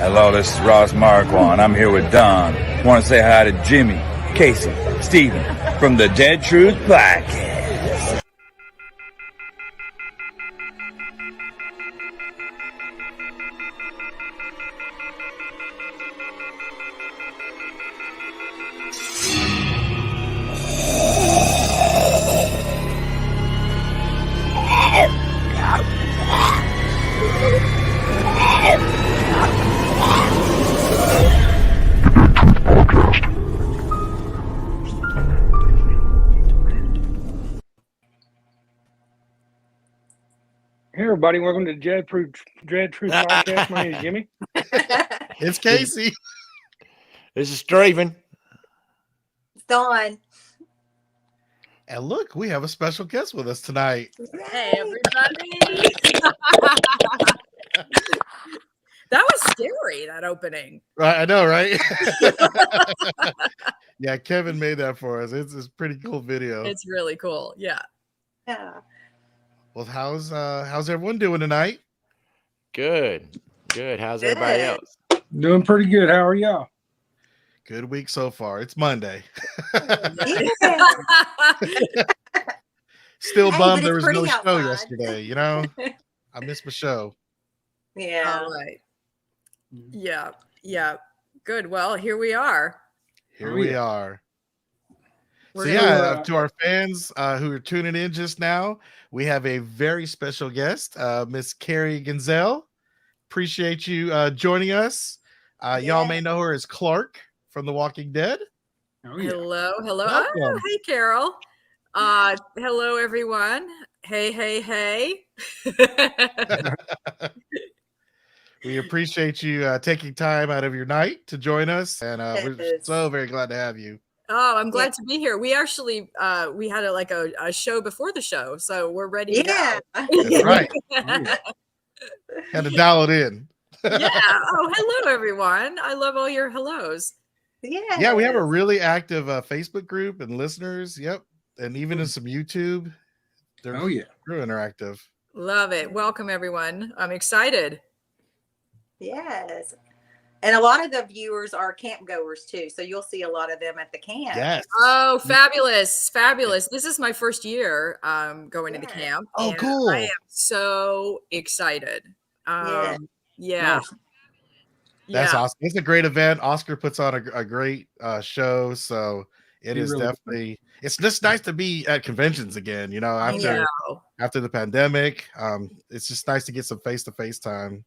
Hello, this is Ross Marquand. I'm here with Don. Want to say hi to Jimmy, Casey, Steven from the Dead Truth Podcast. Hey everybody, welcome to Dread Truth Podcast. My name is Jimmy. It's Casey. This is Straven. It's Dawn. And look, we have a special guest with us tonight. Hey everybody. That was scary, that opening. I know, right? Yeah, Kevin made that for us. It's a pretty cool video. It's really cool. Yeah. Yeah. Well, how's everyone doing tonight? Good. How's everybody else? Doing pretty good. How are y'all? Good week so far. It's Monday. Still bummed there was no show yesterday. You know, I missed my show. Yeah. All right. Yeah. Good. Well, here we are. Here we are. We're So yeah, to our fans who are tuning in just now, we have a very special guest, Miss Carrie Genzel. Appreciate you joining us. Y'all may know her as Clark from The Walking Dead. Oh, yeah. Hello. Welcome. Oh, hey, Carol. Hello, everyone. Hey. We appreciate you taking time out of your night to join us, and we're so very glad to have you. Oh, I'm glad to be here. We actually we had a show before the show, so we're ready to go. That's right. Had to dial it in. Yeah. Oh, hello, everyone. I love all your hellos. Yeah, we have a really active Facebook group and listeners. Yep. And even in some YouTube. They're real interactive. Love it. Welcome, everyone. I'm excited. Yes. And a lot of the viewers are camp goers too. So you'll see a lot of them at the camp. Yes. Oh, fabulous. This is my first year going to the camp. Oh, cool. I am so excited. Yeah. That's awesome. It's a great event. Oscar puts on a great show. So it is really definitely, it's just nice to be at conventions again, you know, after the pandemic. It's just nice to get some face-to-face time.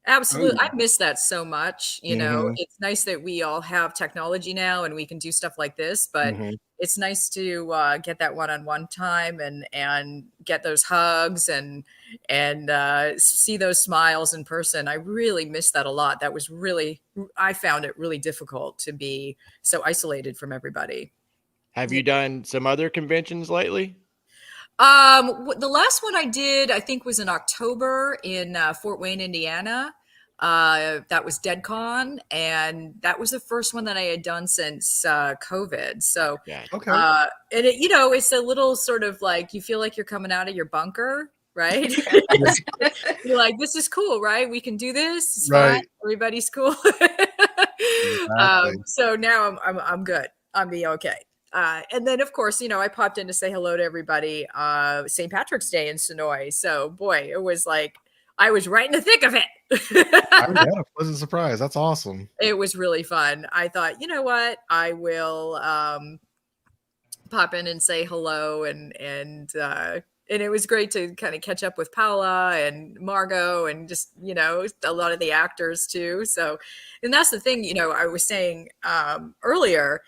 Absolutely. I miss that so much. You know, it's nice that we all have technology now and we can do stuff like this, but it's nice to get that one-on-one time and get those hugs and see those smiles in person. I really miss that a lot. That was I found it really difficult to be so isolated from everybody. Have you done some other conventions lately? The last one I did, I think, was in October in Fort Wayne, Indiana. That was DeadCon, and that was the first one that I had done since COVID. So, and it, you know, it's a little sort of like you feel like you're coming out of your bunker, right? You're like, this is cool, right? We can do this. It's fine. Everybody's cool. So now I'm good. I'm be okay. And then, of course, you know, I popped in to say hello to everybody St. Patrick's Day in Sonoy. So, boy, it was like I was right in the thick of it. I had a pleasant surprise. That's awesome. It was really fun. I thought, you know what? I will pop in and say hello. And it was great to kind of catch up with Paula and Margot and just, you know, a lot of the actors, too. So, and that's the thing, you know, I was saying earlier,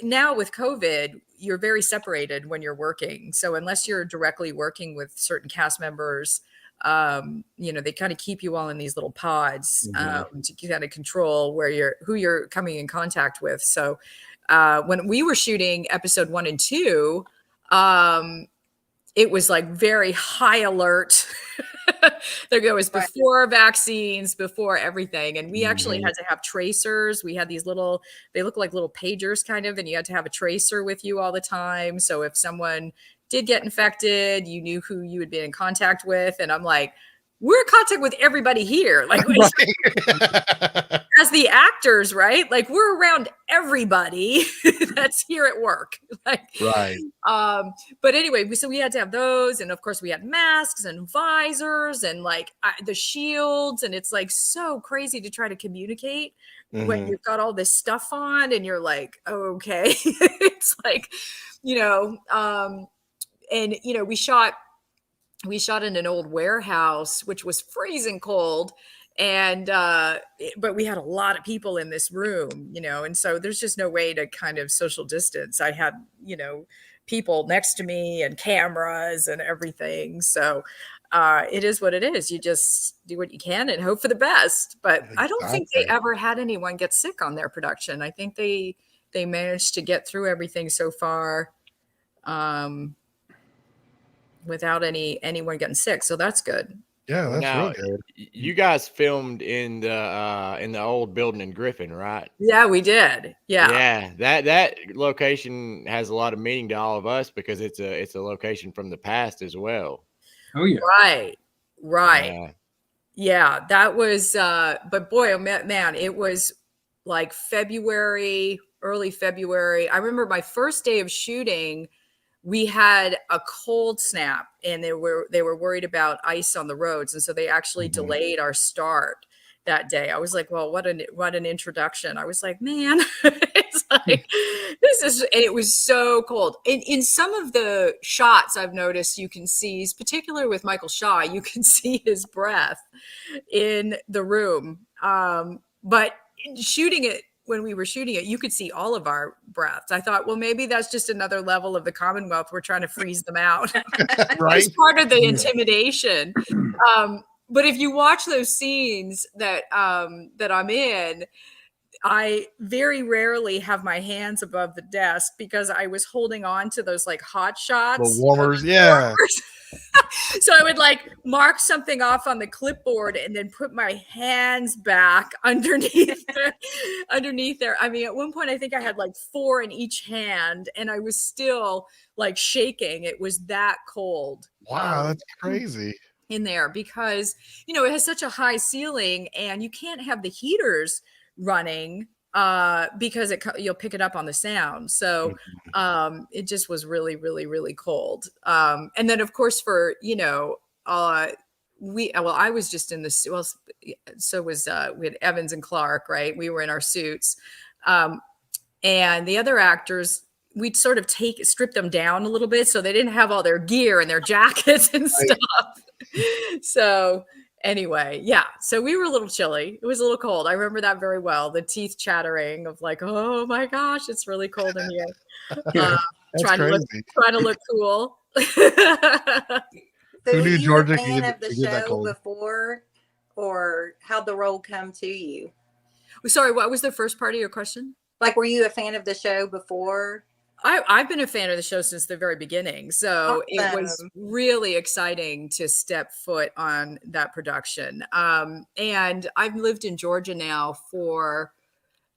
now with COVID, you're very separated when you're working. So unless you're directly working with certain cast members, you know, they kind of keep you all in these little pods to kind of control who you're coming in contact with. So when we were shooting episode 1 and 2, it was like very high alert. There goes before vaccines, before everything. And we actually had to have tracers. We had these they look like little pagers kind of, and you had to have a tracer with you all the time. So if someone did get infected, you knew who you had been in contact with. And I'm like, we're in contact with everybody here. Like as the actors, right? Like we're around everybody that's here at work. Like, right. But anyway, so we had to have those. And of course we had masks and visors and like the shields. And it's like so crazy to try to communicate when you've got all this stuff on and you're like, oh, okay. It's like, and we shot in an old warehouse, which was freezing cold. And, but we had a lot of people in this room, and so there's just no way to kind of social distance. I had, people next to me and cameras and everything. So, it is what it is. You just do what you can and hope for the best. But I don't think they ever had anyone get sick on their production. I think they managed to get through everything so far, without anyone getting sick. So that's good. Yeah, that's really good. You guys filmed in the old building in Griffin, right? Yeah, we did. Yeah. Yeah. That location has a lot of meaning to all of us because it's a location from the past as well. Oh yeah. Right. Yeah, that was but boy, oh man, it was like early February. I remember my first day of shooting, we had a cold snap and they were worried about ice on the roads. And so they actually delayed our start that day. I was like, well, what an introduction. I was like, man, it's like, and it was so cold. In some of the shots I've noticed, you can see, particularly with Michael Shaw, you can see his breath in the room. But when we were shooting it, you could see all of our breaths. I thought, well, maybe that's just another level of the Commonwealth. We're trying to freeze them out. Right. It's part of the intimidation. But if you watch those scenes that I'm in, I very rarely have my hands above the desk because I was holding on to those like hot shots. The warmers, yeah. So I would like mark something off on the clipboard and then put my hands back underneath there. I mean, at one point I think I had like 4 in each hand and I was still like shaking. It was that cold. Wow, that's crazy. In there because, it has such a high ceiling and you can't have the heaters running because you'll pick it up on the sound. So it just was really, really, really cold. And then of course for, I was just in the, well, so was, we had Evans and Clark, right? We were in our suits. And the other actors, we'd sort of strip them down a little bit so they didn't have all their gear and their jackets and stuff. So anyway, yeah. So we were a little chilly. It was a little cold. I remember that very well. The teeth chattering of like, oh my gosh, it's really cold in here. Trying to look cool. So Who knew Georgia a fan could of the get that show cold? before, or how'd the role come to you? Sorry, what was the first part of your question? Like, were you a fan of the show before? I've been a fan of the show since the very beginning. So It was really exciting to step foot on that production. And I've lived in Georgia now for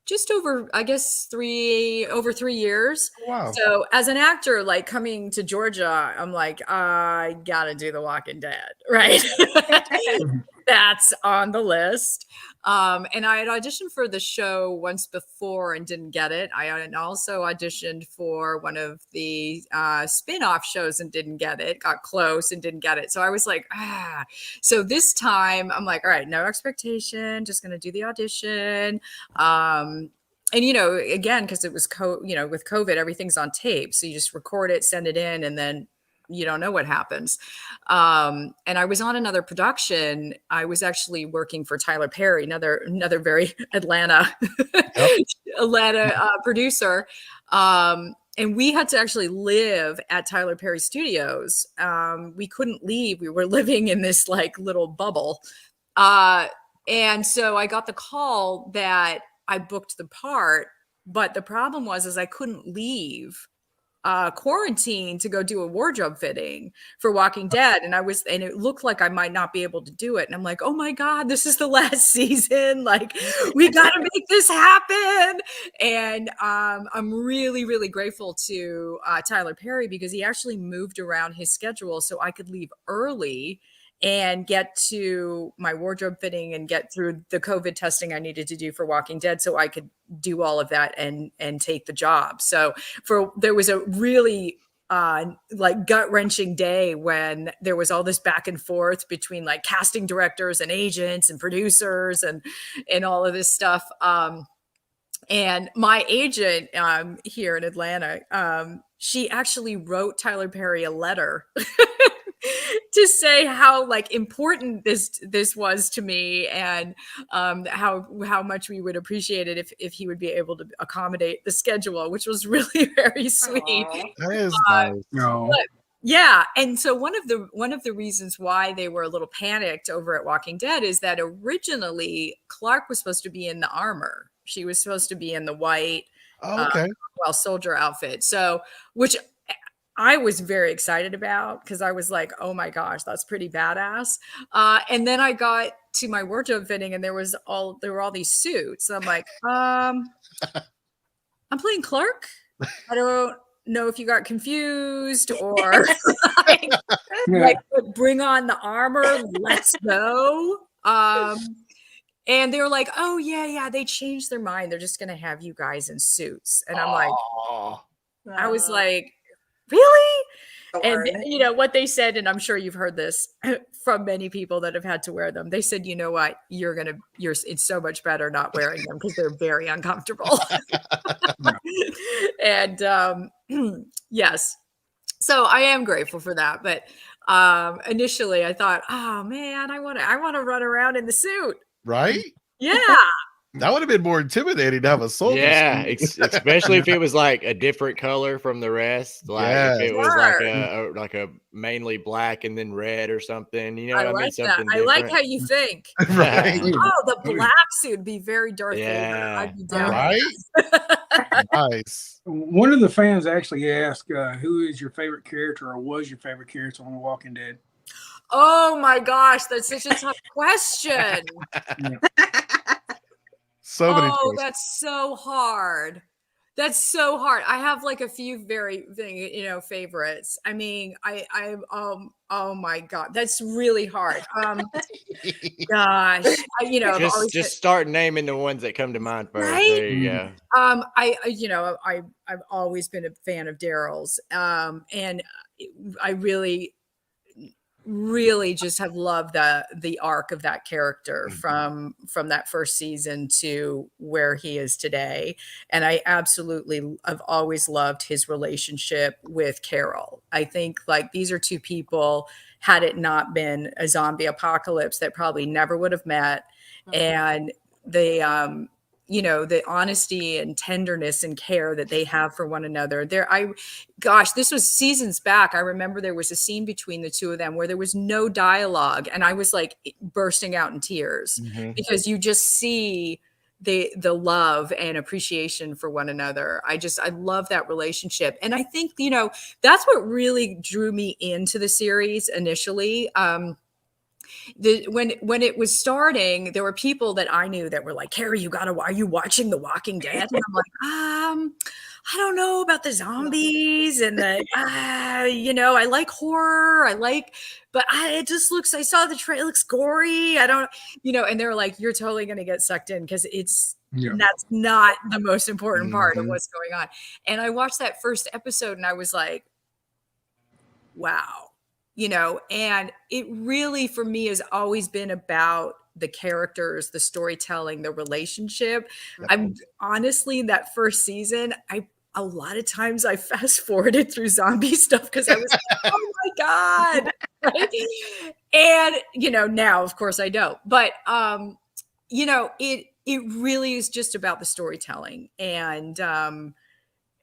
just over, I guess, 3 years. Wow. So as an actor, like coming to Georgia, I'm like, I gotta do The Walking Dead, right? That's on the list. And I had auditioned for the show once before and didn't get it. I had also auditioned for one of the spin-off shows and didn't get it, got close and didn't get it. So I was like, So this time I'm like, all right, no expectation, just going to do the audition. And, again, because it was, with COVID, everything's on tape. So you just record it, send it in, and then you don't know what happens. And I was on another production. I was actually working for Tyler Perry, another very Atlanta producer. And we had to actually live at Tyler Perry Studios. We couldn't leave. We were living in this like little bubble. And so I got the call that I booked the part, but the problem was I couldn't leave quarantine to go do a wardrobe fitting for Walking Dead. And it looked like I might not be able to do it. And I'm like, oh my God, this is the last season. Like, we got to make this happen. And I'm really, really grateful to Tyler Perry because he actually moved around his schedule so I could leave early and get to my wardrobe fitting and get through the COVID testing I needed to do for Walking Dead so I could do all of that and take the job. So there was a really like gut-wrenching day when there was all this back and forth between like casting directors and agents and producers and all of this stuff. And my agent here in Atlanta, she actually wrote Tyler Perry a letter to say how like important this was to me, and how much we would appreciate it if he would be able to accommodate the schedule, which was really very sweet. That is nice. But, yeah, and so one of the reasons why they were a little panicked over at Walking Dead is that originally Clark was supposed to be in the armor. She was supposed to be in the white soldier outfit. So, which I was very excited about because I was like, oh my gosh, that's pretty badass. And then I got to my wardrobe fitting and there were all these suits. I'm like, I'm playing Clark. I don't know if you got confused or like bring on the armor. Let's go. And they were like, oh, yeah, they changed their mind. They're just going to have you guys in suits. And I'm like, I was like, really? And you know what they said, and I'm sure you've heard this from many people that have had to wear them. They said, you know what, it's so much better not wearing them because they're very uncomfortable. And yes, so I am grateful for that. But initially I thought, oh man, I want to run around in the suit. Right? Yeah. That would have been more intimidating to have a soldier. Yeah, especially if it was like a different color from the rest. Like if it was like a mainly black and then red or something. You know what I mean? Something that. I like how you think. Right. Oh, the black suit would be very Darth Vader. I'd be down. Right? Nice. One of the fans actually asked, who is your favorite character or was your favorite character on The Walking Dead? Oh my gosh, that's such a tough question. So many choices. That's so hard. That's so hard. I have like a few very favorites. I mean, oh my God, that's really hard. Gosh, just start naming the ones that come to mind first. Right? There you go. I've always been a fan of Daryl's, and I really just have loved the arc of that character from that first season to where he is today. And I absolutely have always loved his relationship with Carol. I think like these are two people, had it not been a zombie apocalypse, that probably never would have met. And they the honesty and tenderness and care that they have for one another. This was seasons back. I remember there was a scene between the two of them where there was no dialogue, and I was like bursting out in tears because you just see the love and appreciation for one another. I love that relationship. And I think, that's what really drew me into the series initially. When it was starting, there were people that I knew that were like, Carrie, are you watching The Walking Dead? And I'm like, I don't know about the zombies and I like horror. But it just looks, I saw the trailer, it looks gory. I don't, and they're like, you're totally going to get sucked in because that's not the most important part of what's going on. And I watched that first episode and I was like, wow. And it really, for me, has always been about the characters, the storytelling, the relationship. I'm honestly, that first season, a lot of times I fast forwarded through zombie stuff because I was like, oh my God. Right? And, now, of course, I don't. But, it really is just about the storytelling and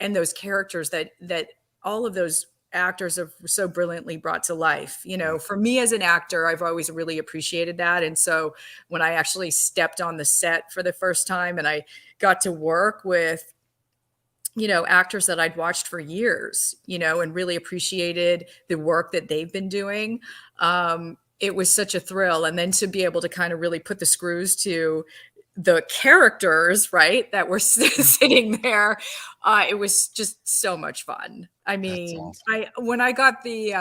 those characters that all of those actors have so brilliantly brought to life. For me as an actor, I've always really appreciated that. And so when I actually stepped on the set for the first time and I got to work with, actors that I'd watched for years, and really appreciated the work that they've been doing, it was such a thrill. And then to be able to kind of really put the screws to the characters, right, that were sitting there, it was just so much fun. I mean, awesome. When I got the,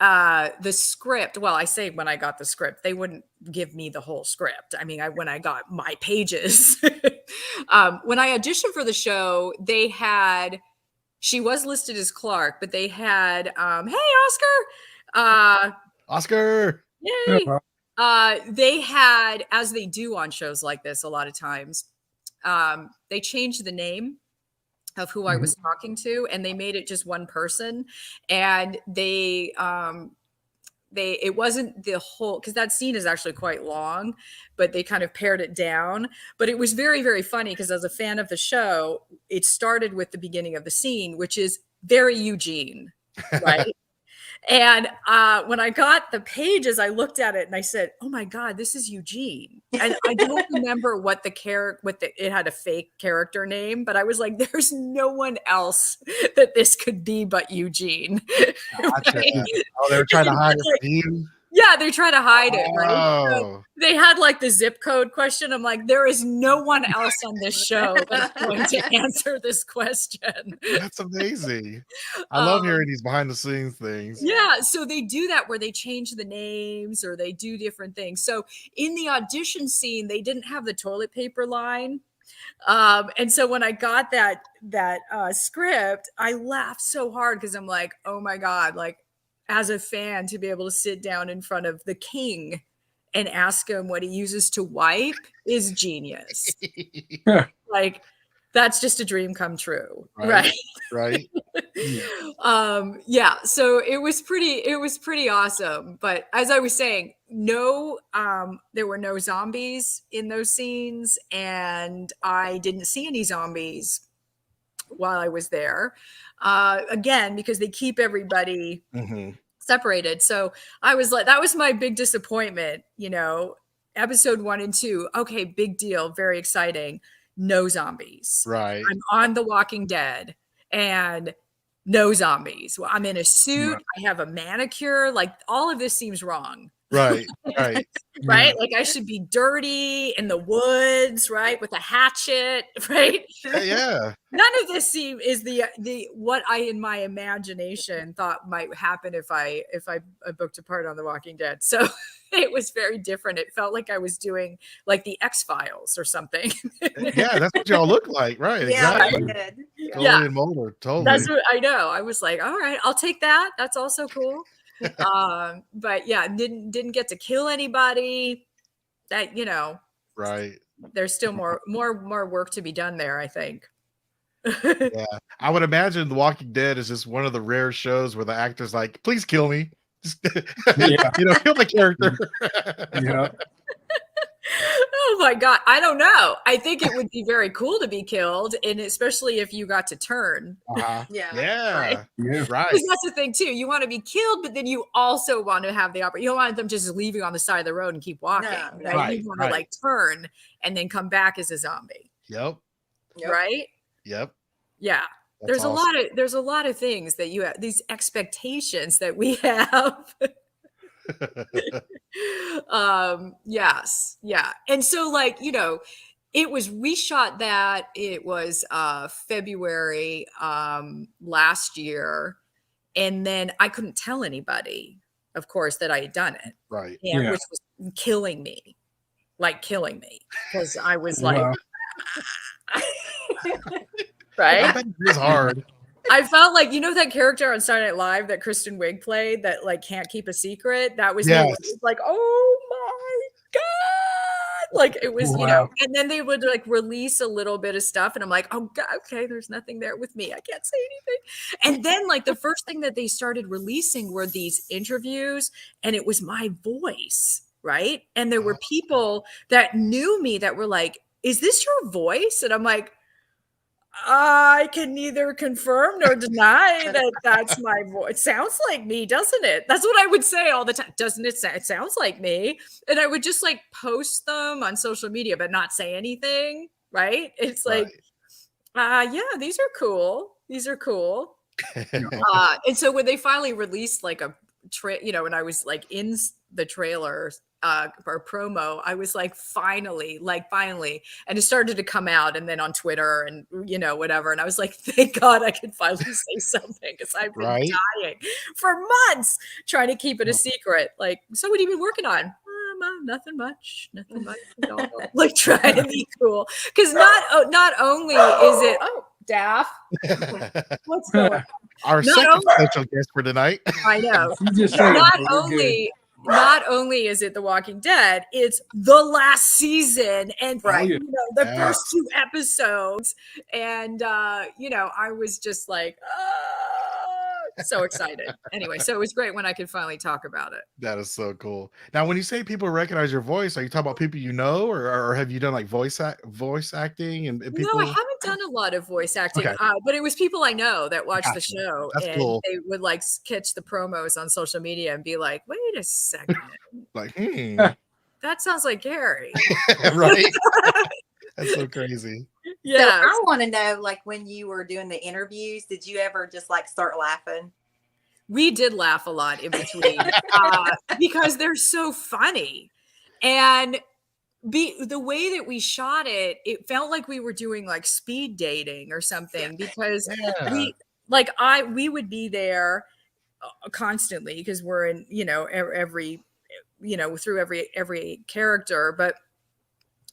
the script, well, I say when I got the script, they wouldn't give me the whole script. I mean, when I got my pages, when I auditioned for the show, she was listed as Clark, but they had, hey, Oscar. Oscar. Yay. They had, as they do on shows like this a lot of times, they changed the name of who I was talking to, and they made it just one person. And it wasn't the whole, because that scene is actually quite long, but they kind of pared it down. But it was very, very funny because as a fan of the show, it started with the beginning of the scene, which is very Eugene, right? And when I got the pages, I looked at it and I said, "Oh my God, this is Eugene." And I don't remember what it had a fake character name, but I was like, "There's no one else that this could be but Eugene." Gotcha. Right? Oh, they were trying to hide it from you. Yeah, they try to hide it, right? So Oh. they had like the zip code question. I'm like, there is no one else on this show that's going to answer this question. That's amazing. I love hearing these behind the scenes things. Yeah, so they do that where they change the names or they do different things. So in the audition scene, they didn't have the toilet paper line. And so when I got that script, I laughed so hard because I'm like, oh my God, like as a fan to be able to sit down in front of the king and ask him what he uses to wipe is genius. Like that's just a dream come true. Right. Right. Yeah. So it was pretty awesome. But as I was saying, there were no zombies in those scenes, and I didn't see any zombies while I was there. Again, because they keep everybody separated. So I was like, that was my big disappointment, episode 1 and 2. Okay. Big deal. Very exciting. No zombies. Right. I'm on The Walking Dead and no zombies. Well, I'm in a suit. I have a manicure. Like all of this seems wrong. Right. Right. Right. Like I should be dirty in the woods, right? With a hatchet, right? Yeah. None of this is the what I in my imagination thought might happen if I booked a part on The Walking Dead. So it was very different. It felt like I was doing like the X-Files or something. Yeah, that's what y'all look like, right? Yeah, Exactly. I did. Totally Yeah. in Mulder, totally. That's what I know. I was like, all right, I'll take that. That's also cool. But yeah, didn't get to kill anybody. That right. there's still more work to be done there, I think. Yeah, I would imagine The Walking Dead is just one of the rare shows where the actor's like, "Please kill me." Just, kill the character. Yeah. Oh my God. I don't know. I think it would be very cool to be killed, and especially if you got to turn. Yeah. Yeah. Right. Because that's the thing too. You want to be killed, but then you also want to have the opportunity. You don't want them just leaving on the side of the road and keep walking. No. Right? You want to like turn and then come back as a zombie. Yep. Right? Yep. Yeah. That's There's a lot of things that you have, these expectations that we have. Yes. Yeah. And so we shot that, it was February last year, and then I couldn't tell anybody, of course, that I had done it. Right. And which was killing me because I was like right. It was hard. I felt like, that character on Saturday Night Live that Kristen Wiig played that like can't keep a secret. That was me. It was like, oh my God. Like it was, and then they would like release a little bit of stuff. And I'm like, oh God, okay, there's nothing there with me. I can't say anything. And then like the first thing that they started releasing were these interviews, and it was my voice. Right. And there were people that knew me that were like, is this your voice? And I'm like, I can neither confirm nor deny that that's my voice. It sounds like me, doesn't it? That's what I would say all the time. Doesn't it? It sounds like me. And I would just like post them on social media, but not say anything. Right. It's like, yeah, these are cool. These are cool. And so when they finally released like a when I was like in the trailer or promo, I was like, finally, and it started to come out, and then on Twitter and whatever, and I was like, thank God I could finally say something, because I've been dying for months trying to keep it a secret. Like, so what have you been working on? Nothing much at all. Like, trying to be cool, because not only is it Daff, what's going on? Our second special guest for tonight. I know. Not only is it The Walking Dead, it's the last season and the first 2 episodes. And I was just like, so excited. Anyway, so it was great when I could finally talk about it. That is so cool. Now, when you say people recognize your voice, are you talking about people you know, or have you done like voice acting and people? No, I haven't done a lot of voice acting, but it was people I know that watch the show. That's and cool. They would like catch the promos on social media and be like, wait a second. Like, that sounds like Carrie. Right? That's so crazy. Yeah. So I want to know, like, when you were doing the interviews, did you ever just like start laughing? We did laugh a lot in between because they're so funny. And the way that we shot it, it felt like we were doing like speed dating or something, because we would be there constantly, because we're in, every, through every character, but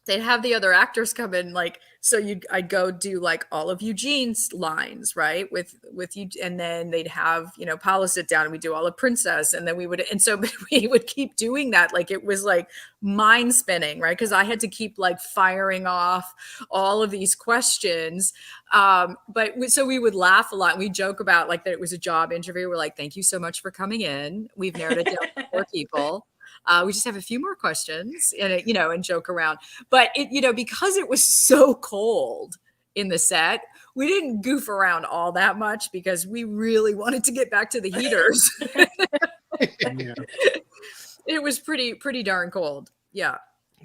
they'd have the other actors come in, like, so I'd go do like all of Eugene's lines, right, with you, and then they'd have Paula sit down and we do all of Princess, and then we would keep doing that, like it was like mind spinning, right, because I had to keep like firing off all of these questions, so we would laugh a lot, and we joke about like that it was a job interview. We're like, thank you so much for coming in. We've narrowed it down to 4 people. We just have a few more questions and joke around. But because it was so cold in the set, we didn't goof around all that much, because we really wanted to get back to the heaters. It was pretty darn cold. Yeah.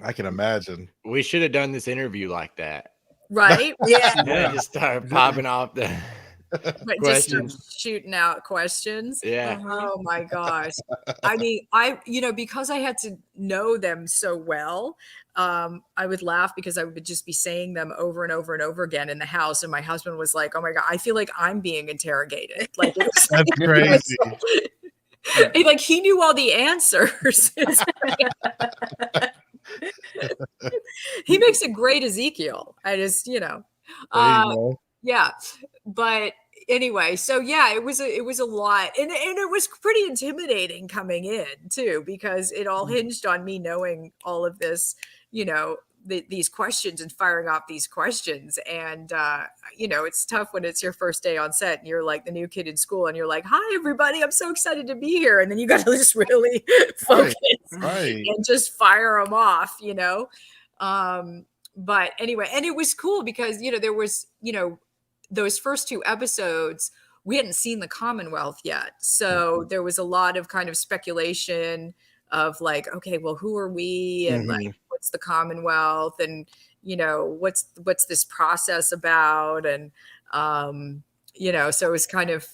I can imagine. We should have done this interview like that. Right? Yeah. Just started popping off the But just start shooting out questions. Yeah. Oh my gosh. I mean, because I had to know them so well, I would laugh because I would just be saying them over and over and over again in the house. And my husband was like, oh my God, I feel like I'm being interrogated. Like, it was, that's crazy. Like he knew all the answers. He makes a great Ezekiel. I just, yeah. But anyway, so yeah, it was a lot, and it was pretty intimidating coming in too, because it all hinged on me knowing all of this, these questions and firing off these questions. And it's tough when it's your first day on set and you're like the new kid in school and you're like, hi everybody, I'm so excited to be here, and then you got to just really focus and just fire them off, but anyway, and it was cool because there was those first 2 episodes, we hadn't seen the Commonwealth yet. So there was a lot of kind of speculation of like, okay, well, who are we? And like, what's the Commonwealth? And, what's this process about? And, so it was kind of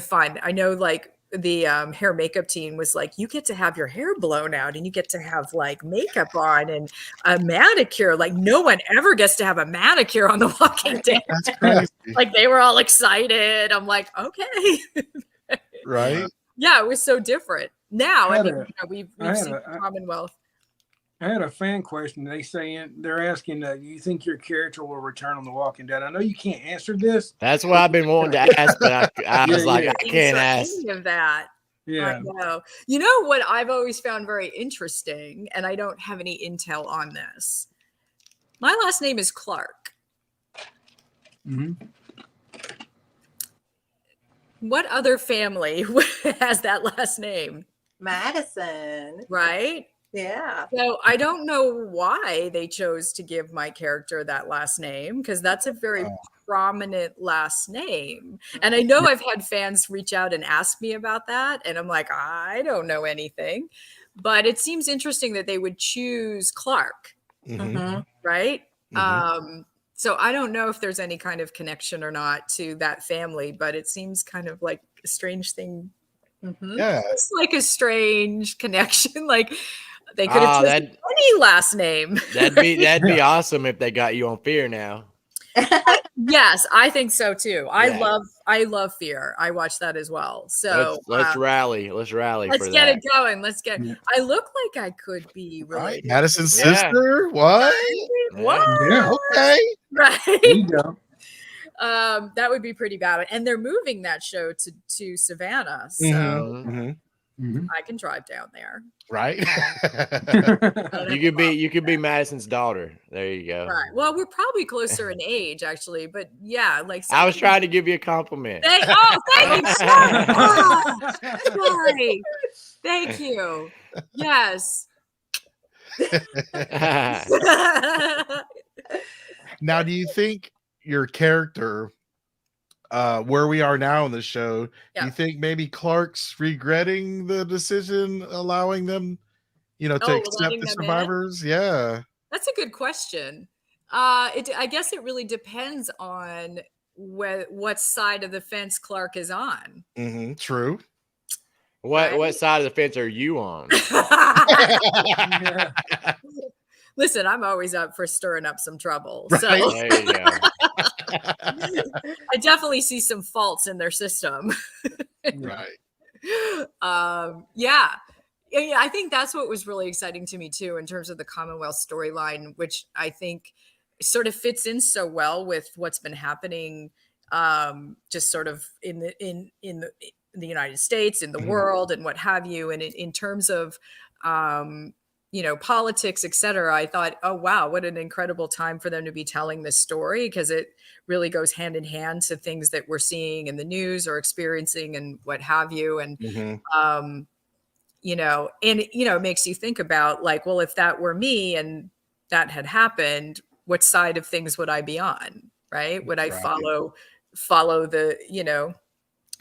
fun. I know like the hair makeup team was like, you get to have your hair blown out and you get to have like makeup on and a manicure. Like no one ever gets to have a manicure on The Walking Dead. That's crazy. Like they were all excited. I'm like, okay. Right. Yeah, it was so different. Now, we've seen the Commonwealth. I had a fan question. They're asking, do you think your character will return on The Walking Dead? I know you can't answer this. That's what I've been wanting to ask, but I was like, I can't ask any of that. Yeah. I know. You know what I've always found very interesting, and I don't have any intel on this. My last name is Clark. Mm-hmm. What other family has that last name? Madison. Right? Yeah. So I don't know why they chose to give my character that last name, because that's a very prominent last name. And I know I've had fans reach out and ask me about that. And I'm like, I don't know anything. But it seems interesting that they would choose Clark. Right? So I don't know if there's any kind of connection or not to that family, but it seems kind of like a strange thing Yeah, It's like a strange connection. Like they could have chosen any last name. That'd be awesome if they got you on Fear now. Yes, I think so too. I love Fear. I watched that as well. So let's rally. Let's get it going. I look like I could be related. Madison's sister. What? What? Yeah. Okay. Right. There you go. That would be pretty bad. And they're moving that show to Savannah, so I can drive down there. Right. You could be Madison's daughter. There you go. Right. Well, we're probably closer in age, actually, but yeah, like I was trying to give you a compliment. Thank you so much. Sorry. Thank you. Yes. Now, do you think your character, where we are now in the show, do you think maybe Clark's regretting the decision, allowing them, to accept the survivors? Yeah, that's a good question. I guess it really depends on what side of the fence Clark is on. True. What side of the fence are you on? Listen, I'm always up for stirring up some trouble. Right. So There you go. I definitely see some faults in their system. Right. Yeah, I think that's what was really exciting to me too, in terms of the Commonwealth storyline, which I think sort of fits in so well with what's been happening, just sort of in the United States, in the world, and what have you. And in terms of politics, etc., I thought, oh wow, what an incredible time for them to be telling this story, because it really goes hand in hand to things that we're seeing in the news or experiencing and what have you. And it makes you think about, like, well, if that were me and that had happened, what side of things would I be on? Right? Would I follow the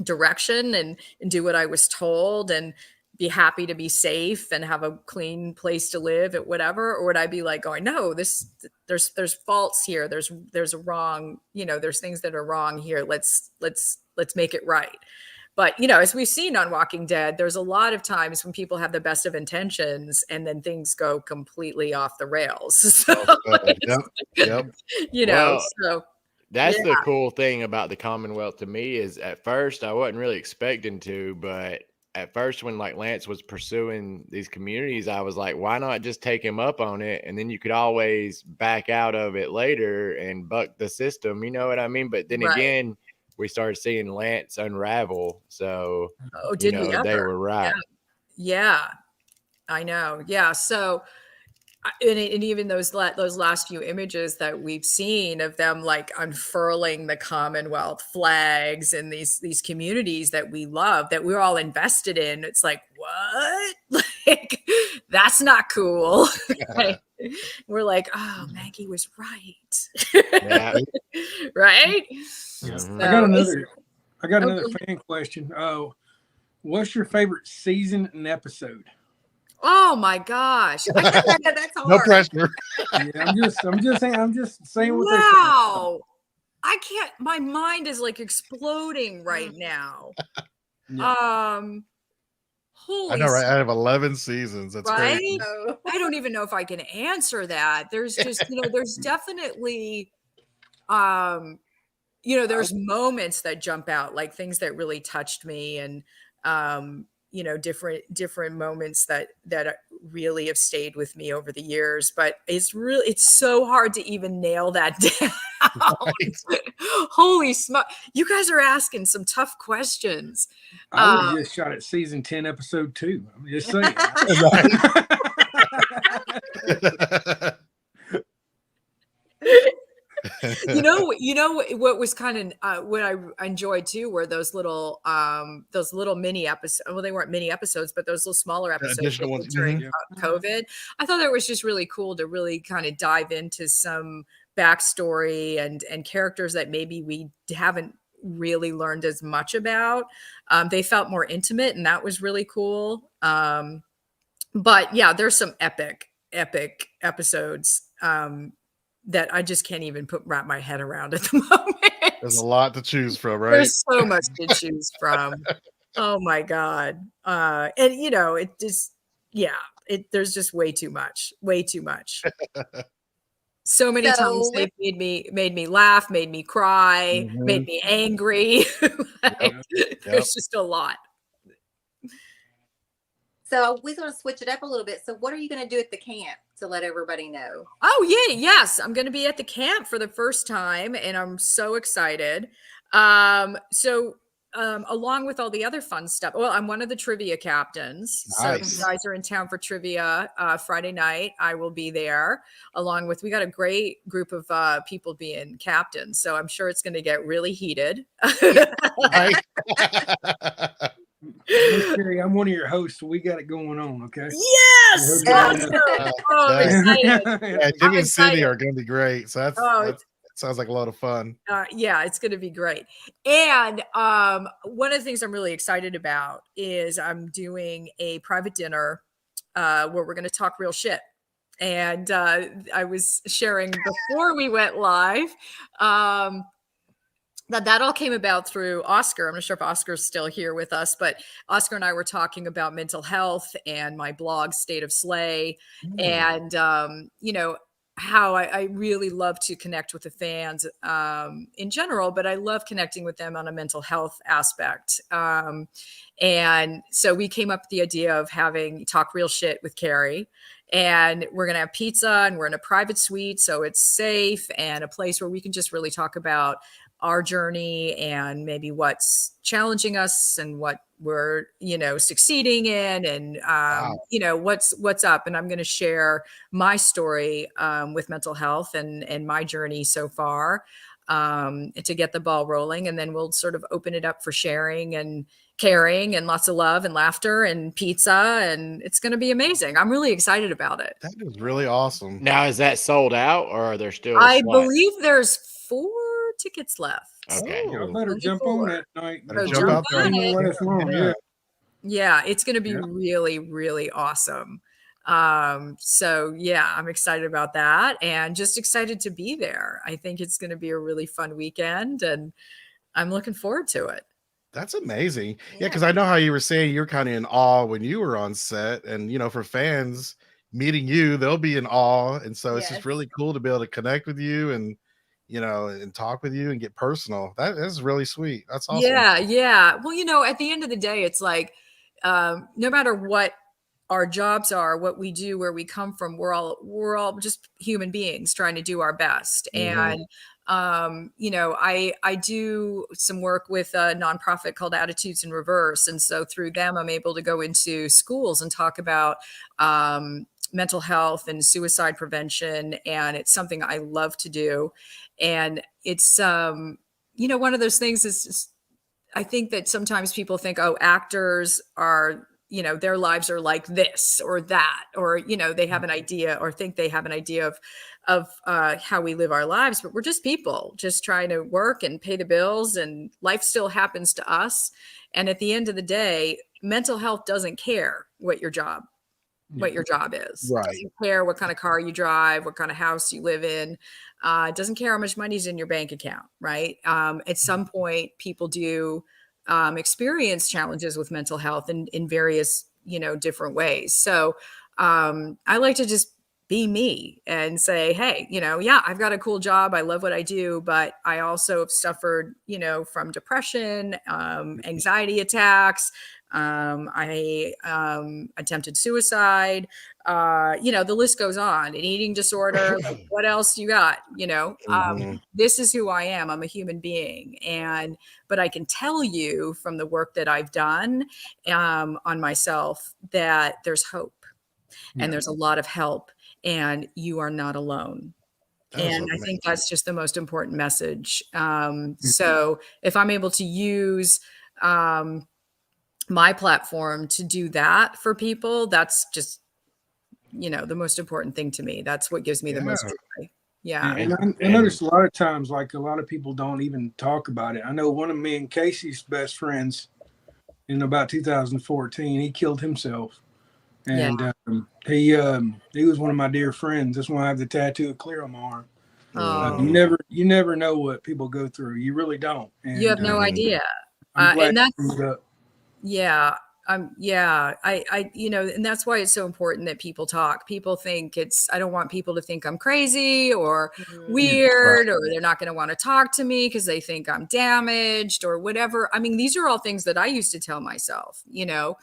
direction and do what I was told and be happy to be safe and have a clean place to live at whatever? Or would I be like going, no, there's faults here. There's a wrong, there's things that are wrong here. Let's make it right. But, as we've seen on Walking Dead, there's a lot of times when people have the best of intentions and then things go completely off the rails. So, Yep. So that's the cool thing about the Commonwealth to me, is at first I wasn't really expecting to, but at first when like Lance was pursuing these communities, I was like, why not just take him up on it? And then you could always back out of it later and buck the system. You know what I mean? But then again, we started seeing Lance unravel. So did we ever? They were right. Yeah, I know. Yeah. So, and even those last few images that we've seen of them like unfurling the Commonwealth flags in these communities that we love, that we're all invested in, it's like, what? Like, that's not cool. Like, we're like, oh, Maggie was right. Yeah. Right? Yeah. So, I got another fan question. What's your favorite season and episode? Oh my gosh. That's hard. No pressure. Yeah, I'm just saying what wow. I can't, my mind is like exploding right now. Yeah. Holy I know, right? I have 11 seasons. That's right? crazy. I don't even know if I can answer that. There's just, there's definitely, there's moments that jump out, like things that really touched me, and, different moments that really have stayed with me over the years. But it's so hard to even nail that down. Right. Holy smoke. You guys are asking some tough questions. I would just shot at season 10, episode 2. I'm just saying. What was kind of what I enjoyed too were those little mini episodes. Well, they weren't mini episodes, but those little smaller episodes during COVID. I thought that was just really cool to really kind of dive into some backstory and characters that maybe we haven't really learned as much about. They felt more intimate, and that was really cool. But yeah, there's some epic episodes that I just can't even wrap my head around at the moment. There's a lot to choose from, right? There's so much to choose from. Oh my God. And you know, it just, yeah, there's just way too much. So many times So they've made me laugh, made me cry, made Mhm. me angry. Like, Yep. there's just a lot. So we're going to switch it up a little bit. So what are you going to do at the camp to let everybody know? Oh yeah, yes, I'm going to be at the camp for the first time, and I'm so excited. Along with all the other fun stuff, well, I'm one of the trivia captains. So if you Nice. guys are in town for trivia Friday night, I will be there. Along with, we got a great group of people being captains, so I'm sure it's going to get really heated. Right? Miss Carrie, I'm one of your hosts, so we got it going on. Okay. Yes! Yeah. Awesome. Oh, I'm excited. Yeah, Jimmy and Cindy excited. are going to be great. So that sounds like a lot of fun. Yeah, it's going to be great. And one of the things I'm really excited about is I'm doing a private dinner where we're going to talk real shit. And I was sharing before we went live that all came about through Oscar. I'm not sure if Oscar's still here with us, but Oscar and I were talking about mental health and my blog, State of Slay, and you know, how I really love to connect with the fans in general, but I love connecting with them on a mental health aspect. And so we came up with the idea of having Talk Real Shit with Carrie. And we're going to have pizza, and we're in a private suite, so it's safe and a place where we can just really talk about our journey and maybe what's challenging us and what we're, you know, succeeding in, and you know, what's up. And I'm going to share my story with mental health and my journey so far to get the ball rolling, and then we'll sort of open it up for sharing and caring and lots of love and laughter and pizza, and it's going to be amazing. I'm really excited about it. That is really awesome. Now, is that sold out, or are there still I slots? believe there's 4 tickets left. Okay. Y'all better jump on that night. Better jump out there. on it. Let us know. Yeah. Yeah, it's going to be Yeah. really, really awesome. So yeah, I'm excited about that and just excited to be there. I think it's going to be a really fun weekend, and I'm looking forward to it. That's amazing. Yeah, because I know how you were saying you're kind of in awe when you were on set, and you know, for fans meeting you, they'll be in awe, and so it's just really cool to be able to connect with you and, you know, and talk with you and get personal. That is really sweet. That's awesome. Yeah. Well, you know, at the end of the day, it's like no matter what our jobs are, what we do, where we come from, we're all just human beings trying to do our best. And you know, I do some work with a nonprofit called Attitudes in Reverse, and so through them, I'm able to go into schools and talk about mental health and suicide prevention, and it's something I love to do. And it's you know, one of those things is I think that sometimes people think, oh, actors are, you know, their lives are like this or that, or, you know, they have an idea or think they have an idea of how we live our lives, but we're just people just trying to work and pay the bills, and life still happens to us. And at the end of the day, mental health doesn't care what your job is. Right. It doesn't care what kind of car you drive, what kind of house you live in. It doesn't care how much money's in your bank account, right? At some point, people do experience challenges with mental health in various, you know, different ways. So I like to just be me and say, hey, you know, yeah, I've got a cool job. I love what I do, but I also have suffered, you know, from depression, anxiety attacks. I attempted suicide. You know, the list goes on. An eating disorder. Like, what else you got? You know, this is who I am. I'm a human being, but I can tell you from the work that I've done on myself that there's hope, and there's a lot of help, and you are not alone. And I think that's just the most important message. So if I'm able to use my platform to do that for people, that's just, you know, the most important thing to me. That's what gives me the most joy. Yeah. And I noticed a lot of times, like, a lot of people don't even talk about it. I know one of me and Casey's best friends in about 2014, he killed himself. And he was one of my dear friends. That's why I have the tattoo of clear on my arm. You never know what people go through. You really don't. And, you have no idea. I'm glad And that's, you brought it up. Yeah. You know, and that's why it's so important that people talk. People think I don't want people to think I'm crazy or weird, or they're not going to want to talk to me because they think I'm damaged or whatever. I mean, these are all things that I used to tell myself, you know,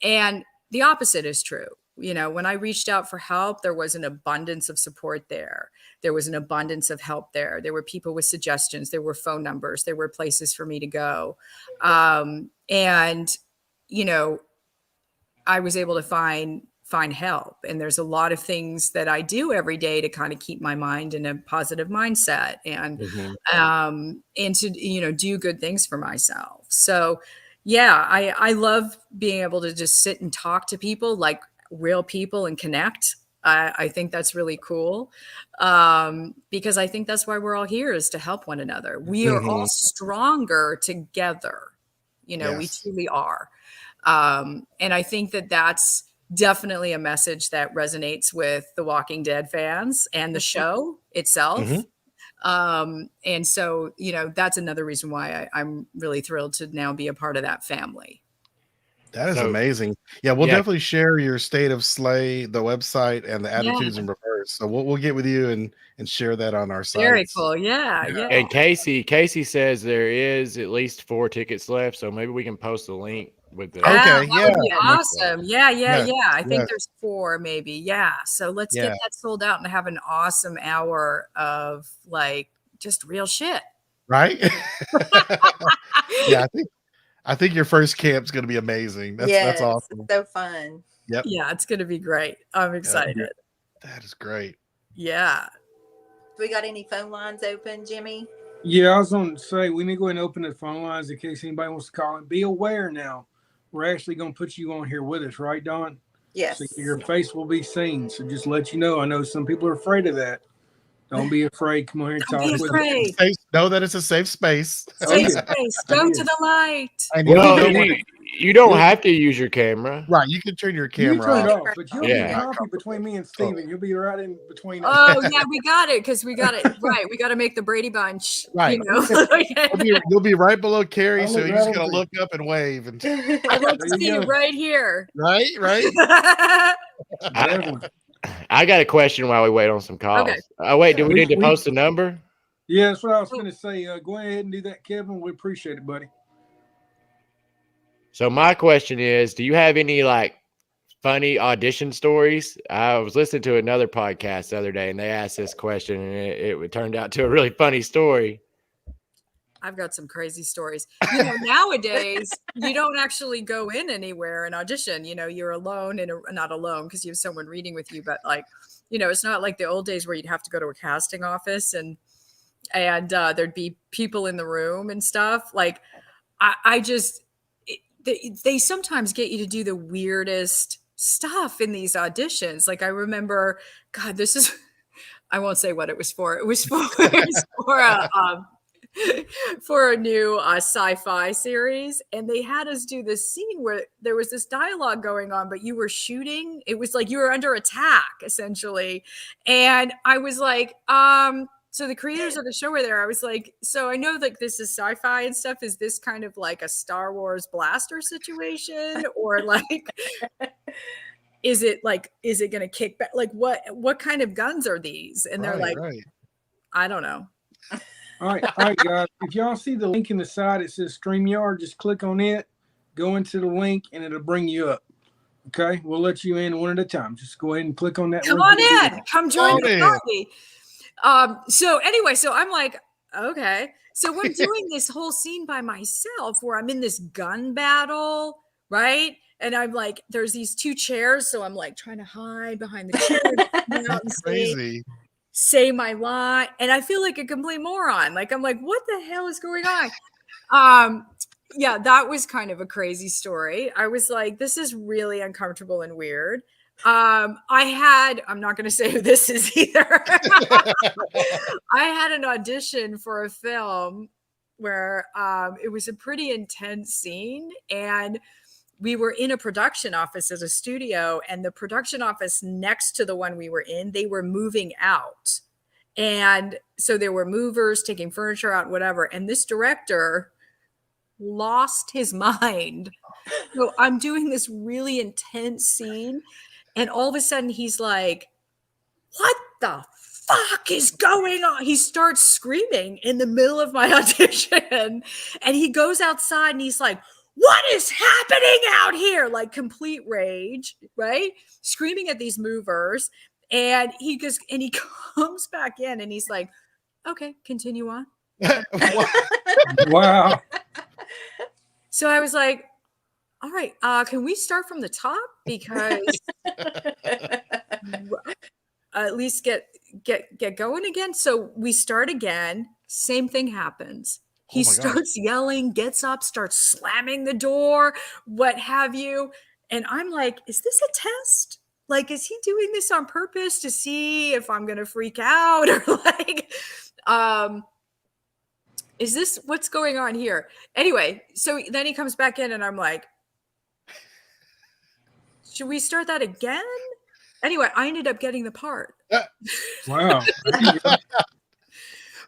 and the opposite is true. You know, when I reached out for help, there was an abundance of support there. There was an abundance of help there. There were people with suggestions. There were phone numbers. There were places for me to go. And you know, I was able to find help. And there's a lot of things that I do every day to kind of keep my mind in a positive mindset and to, you know, do good things for myself. So yeah, I love being able to just sit and talk to people like real people and connect. I think that's really cool, because I think that's why we're all here, is to help one another. We are all stronger together. You know, we truly are. And I think that that's definitely a message that resonates with the Walking Dead fans and the show itself. And so, you know, that's another reason why I'm really thrilled to now be a part of that family. That is amazing. Yeah, we'll definitely share your State of Slay, the website, and the Attitudes in Reverse. So we'll get with you and share that on our site. Very cool. Yeah. And Casey says there is at least 4 tickets left, so maybe we can post a link with the. That would be awesome. Yeah. I think there's 4 maybe. Yeah. So let's get that sold out and have an awesome hour of like just real shit. Right? Yeah, I think your first camp's going to be amazing. That's awesome. So fun. Yep. Yeah, it's going to be great. I'm excited. That is great. Yeah. Do we got any phone lines open, Jimmy? Yeah, I was going to say, we need to go ahead and open the phone lines in case anybody wants to call in. Be aware now, we're actually going to put you on here with us, right, Dawn? Yes. So your face will be seen. So just let you know. I know some people are afraid of that. Don't be afraid. Come on here and talk with us. Know that it's a safe space. Safe space. Go to the light. Well, you don't have to use your camera. Right. You can turn your camera you turn off. It off. But you'll be coffee between me and Steven. You'll be right in between us. Oh, yeah, we got it. Because we got it. Right. We got to make the Brady Bunch. Right. You know? You'll be right below Carrie. So you're just going to look up and wave. And I'd like to see you right here. Right. I got a question while we wait on some calls. Okay. Wait, do we need to post a number? Yeah, that's what I was going to say. Go ahead and do that, Kevin. We appreciate it, buddy. So my question is, do you have any like funny audition stories? I was listening to another podcast the other day and they asked this question and it turned out to a really funny story. I've got some crazy stories. You know, nowadays you don't actually go in anywhere and audition. You know, you're alone not alone because you have someone reading with you, but like, you know, it's not like the old days where you'd have to go to a casting office and there'd be people in the room and stuff. Like, they sometimes get you to do the weirdest stuff in these auditions. Like I remember, God, I won't say what it was for. It was for a new sci-fi series, and they had us do this scene where there was this dialogue going on, but you were shooting. It was like you were under attack essentially, and I was like, so the creators of the show were there. I was like, so I know like this is sci-fi and stuff. Is this kind of like a Star Wars blaster situation, or like? Is it going to kick back? Like what kind of guns are these? And they're I don't know. All right, guys. If y'all see the link in the side, it says StreamYard. Just click on it, go into the link, and it'll bring you up. Okay, we'll let you in one at a time. Just go ahead and click on that. Come on in. Come join the party. So anyway, so I'm like, okay. So we're doing this whole scene by myself where I'm in this gun battle, right? And I'm like, there's these 2 chairs, so I'm like trying to hide behind the chair. Crazy. Say my line, and I feel like a complete moron. Like I'm like, what the hell is going on? Yeah, that was kind of a crazy story. I was like, this is really uncomfortable and weird. I'm not going to say who this is either. I had an audition for a film where it was a pretty intense scene, and we were in a production office as a studio, and the production office next to the one we were in, they were moving out. And so there were movers taking furniture out, whatever. And this director lost his mind So I'm doing this really intense scene, and all of a sudden he's like, what the fuck is going on? He starts screaming in the middle of my audition, and he goes outside and he's like, what is happening out here? Like complete rage, right? Screaming at these movers. And he comes back in and he's like, okay, continue on. Wow. So I was like, all right, can we start from the top? Because at least get going again. So we start again. Same thing happens. He starts yelling, gets up, starts slamming the door, what have you. And I'm like, is this a test? Like, is he doing this on purpose to see if I'm going to freak out? Or like, is this what's going on here? Anyway, so then he comes back in and I'm like, should we start that again? Anyway, I ended up getting the part. Wow.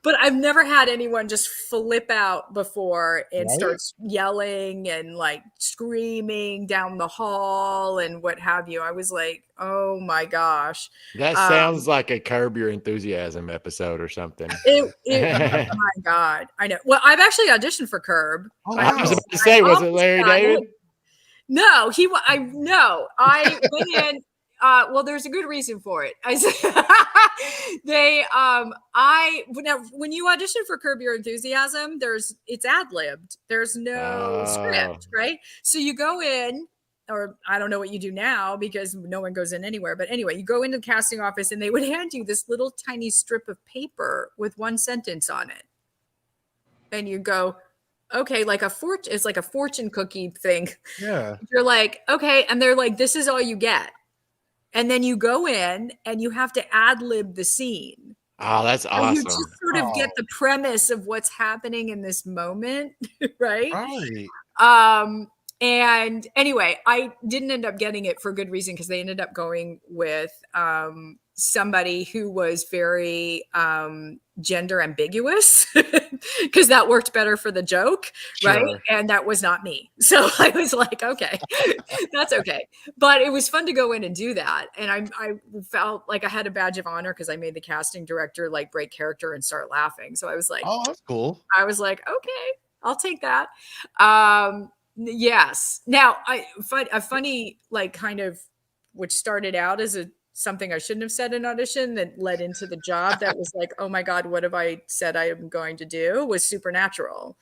But I've never had anyone just flip out before and starts yelling and like screaming down the hall and what have you. I was like, oh my gosh. That sounds like a Curb Your Enthusiasm episode or something. Oh my God. I know. Well, I've actually auditioned for Curb. Oh, I was about to say, was it Larry David? No, I went in. Well, there's a good reason for it. Now when you audition for Curb Your Enthusiasm, it's ad-libbed. There's no script, right? So you go in, or I don't know what you do now because no one goes in anywhere. But anyway, you go into the casting office and they would hand you this little tiny strip of paper with one sentence on it. And you go, okay, it's like a fortune cookie thing. Yeah. You're like, okay. And they're like, this is all you get. And then you go in and you have to ad-lib the scene. Oh, that's awesome. You just sort of get the premise of what's happening in this moment, right? Right. And anyway, I didn't end up getting it for good reason because they ended up going with somebody who was very gender ambiguous because that worked better for the joke, right? And that was not me. So I was like, okay, that's okay. But it was fun to go in and do that. And I felt like I had a badge of honor because I made the casting director like break character and start laughing. So I was like, oh, that's cool. I was like, okay, I'll take that. Yes. Now, a funny, like, kind of, which started out as something I shouldn't have said in audition that led into the job that was like, oh my God, what have I said I am going to do, was Supernatural.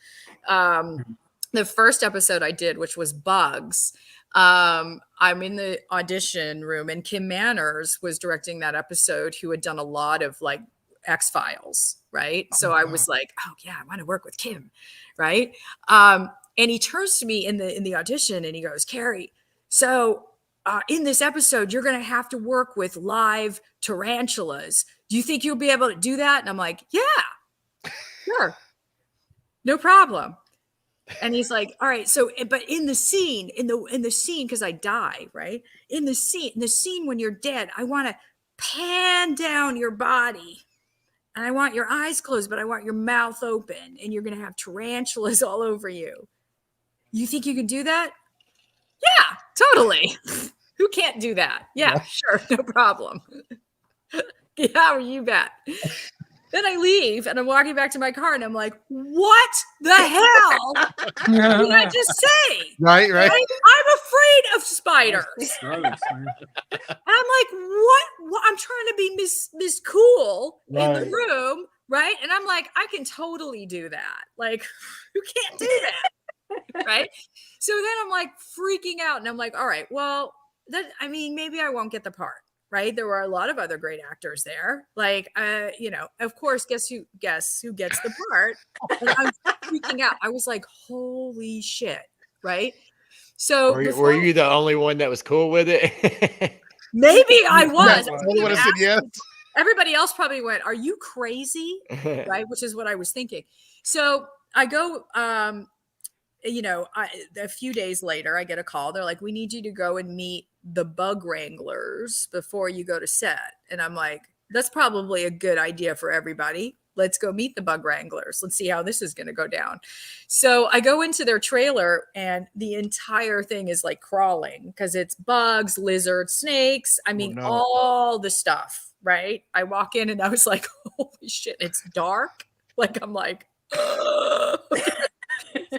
The first episode I did, which was Bugs, I'm in the audition room and Kim Manners was directing that episode, who had done a lot of like X-Files, right? So I was like, oh yeah, I want to work with Kim, right? And he turns to me in the audition and he goes, Carrie, so in this episode, you're going to have to work with live tarantulas. Do you think you'll be able to do that? And I'm like, yeah, sure. No problem. And he's like, all right. So, but in the scene, because I die, right? In the scene when you're dead, I want to pan down your body. And I want your eyes closed, but I want your mouth open. And you're going to have tarantulas all over you. You think you can do that? Yeah, totally. Who can't do that? Yeah, sure. No problem. Yeah, you bet. Then I leave and I'm walking back to my car and I'm like, what the hell did I just say? Right? I'm afraid of spiders. And I'm like, what? I'm trying to be Miss Cool in the room, right? And I'm like, I can totally do that. Like, who can't do that? Right? So then I'm like freaking out and I'm like, all right, well, maybe I won't get the part. Right. There were a lot of other great actors there. Like, of course, guess who gets the part? And I'm freaking out. I was like, holy shit. Right. So were you the only one that was cool with it? Maybe I was. Yes. Everybody else probably went, are you crazy? Right. Which is what I was thinking. So I go, a few days later, I get a call. They're like, we need you to go and meet the bug wranglers before you go to set. And I'm like, that's probably a good idea for everybody. let's go meet the bug wranglers. Let's see how this is going to go down. So I go into their trailer and the entire thing is like crawling because it's bugs, lizards, snakes. I mean, all the stuff, right? I walk in and I was like, holy shit, it's dark. Like, I'm like, so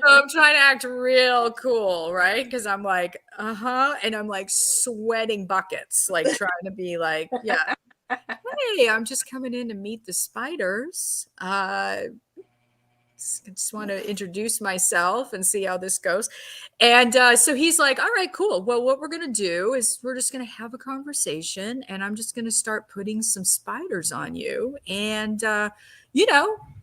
I'm trying to act real cool, right? Because I'm like, and I'm like sweating buckets, like trying to be like, yeah, hey, I'm just coming in to meet the spiders. I just want to introduce myself and see how this goes. And so he's like, all right, cool. Well, what we're going to do is we're just going to have a conversation and I'm just going to start putting some spiders on you. And,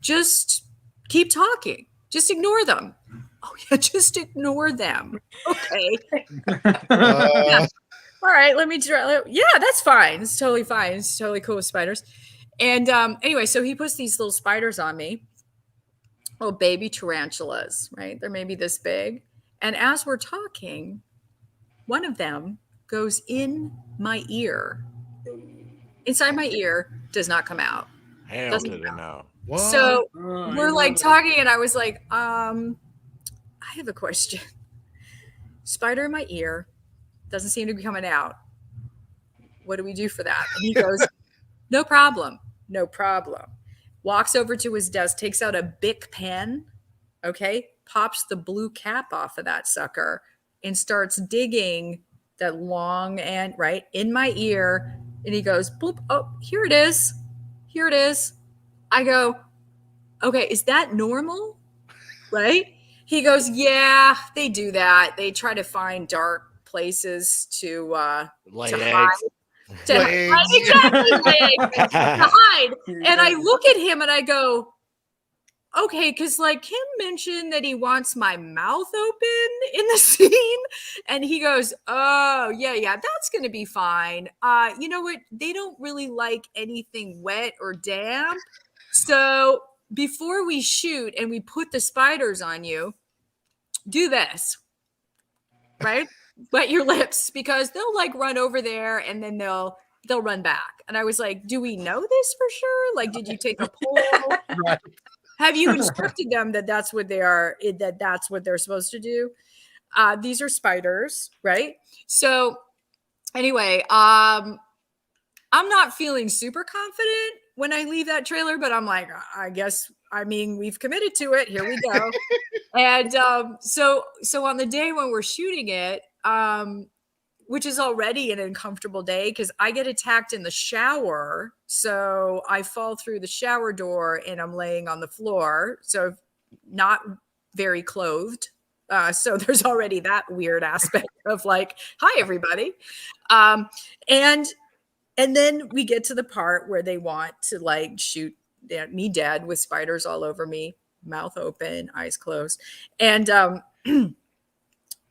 just keep talking. Just ignore them. Oh, yeah, just ignore them. Okay. Yeah. All right, let me try. Yeah, that's fine. It's totally fine. It's totally cool with spiders. And anyway, so he puts these little spiders on me. Oh, baby tarantulas, right? They're maybe this big. And as we're talking, one of them goes in my ear. Inside my ear, does not come out. Hell to the no. What? So we're like talking, and I was like, I have a question. Spider in my ear, doesn't seem to be coming out. What do we do for that? And he goes, no problem. No problem. Walks over to his desk, takes out a Bic pen, okay, pops the blue cap off of that sucker and starts digging that long end, right, in my ear. And he goes, bloop, oh, here it is. Here it is. I go, okay, is that normal? Right? He goes, yeah, they do that. They try to find dark places to hide. To hide. And I look at him and I go, okay, because like Kim mentioned that he wants my mouth open in the scene. And he goes, oh, yeah, that's going to be fine. You know what? They don't really like anything wet or damp. So before we shoot and we put the spiders on you, do this, right? Wet your lips, because they'll like run over there and then they'll run back. And I was like, do we know this for sure? Like, did you take a poll? Right. Have you instructed them that that's what they are, that that's what they're supposed to do? These are spiders, right? So anyway, I'm not feeling super confident when I leave that trailer, but I'm like, I guess, I mean, we've committed to it. Here we go. And so on the day when we're shooting it, which is already an uncomfortable day because I get attacked in the shower. So I fall through the shower door and I'm laying on the floor. So not very clothed. So there's already that weird aspect of like, hi, everybody. And then we get to the part where they want to like shoot me dead with spiders all over me, mouth open, eyes closed. And the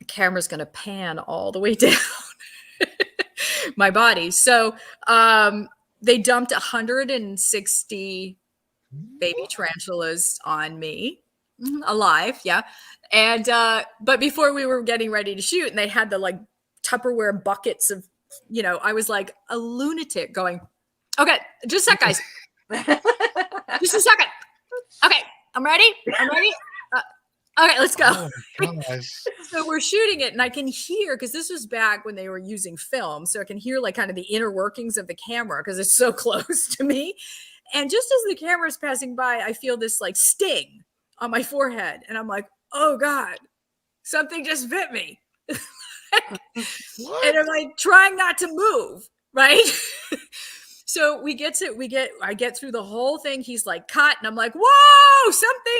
camera's going to pan all the way down my body. So they dumped 160 baby tarantulas on me, alive. Yeah. And but before we were getting ready to shoot, and they had the like Tupperware buckets of, I was like a lunatic going, okay, just a sec, guys. Just a second. Okay, I'm ready. Okay, let's go. Oh, so we're shooting it and I can hear, because this was back when they were using film, so I can hear like kind of the inner workings of the camera because it's so close to me. And just as the camera is passing by, I feel this like sting on my forehead. And I'm like, oh God, something just bit me. And I'm like trying not to move, right? So I get through the whole thing. He's like, cut. And I'm like, whoa,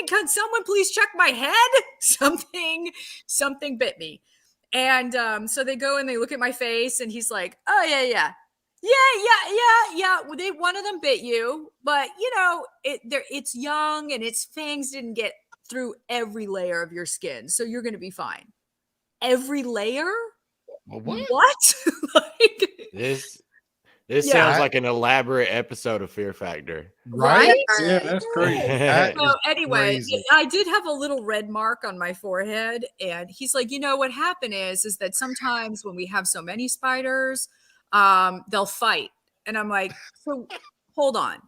can someone please check my head? Something bit me. And so they go and they look at my face and he's like, oh yeah. Well, one of them bit you, but it's young and its fangs didn't get through every layer of your skin. So you're going to be fine. Every layer? What? Like This sounds like an elaborate episode of Fear Factor. Right? Yeah, that's crazy. So anyway, I did have a little red mark on my forehead. And he's like, what happened is that sometimes when we have so many spiders, they'll fight. And I'm like, so hold on.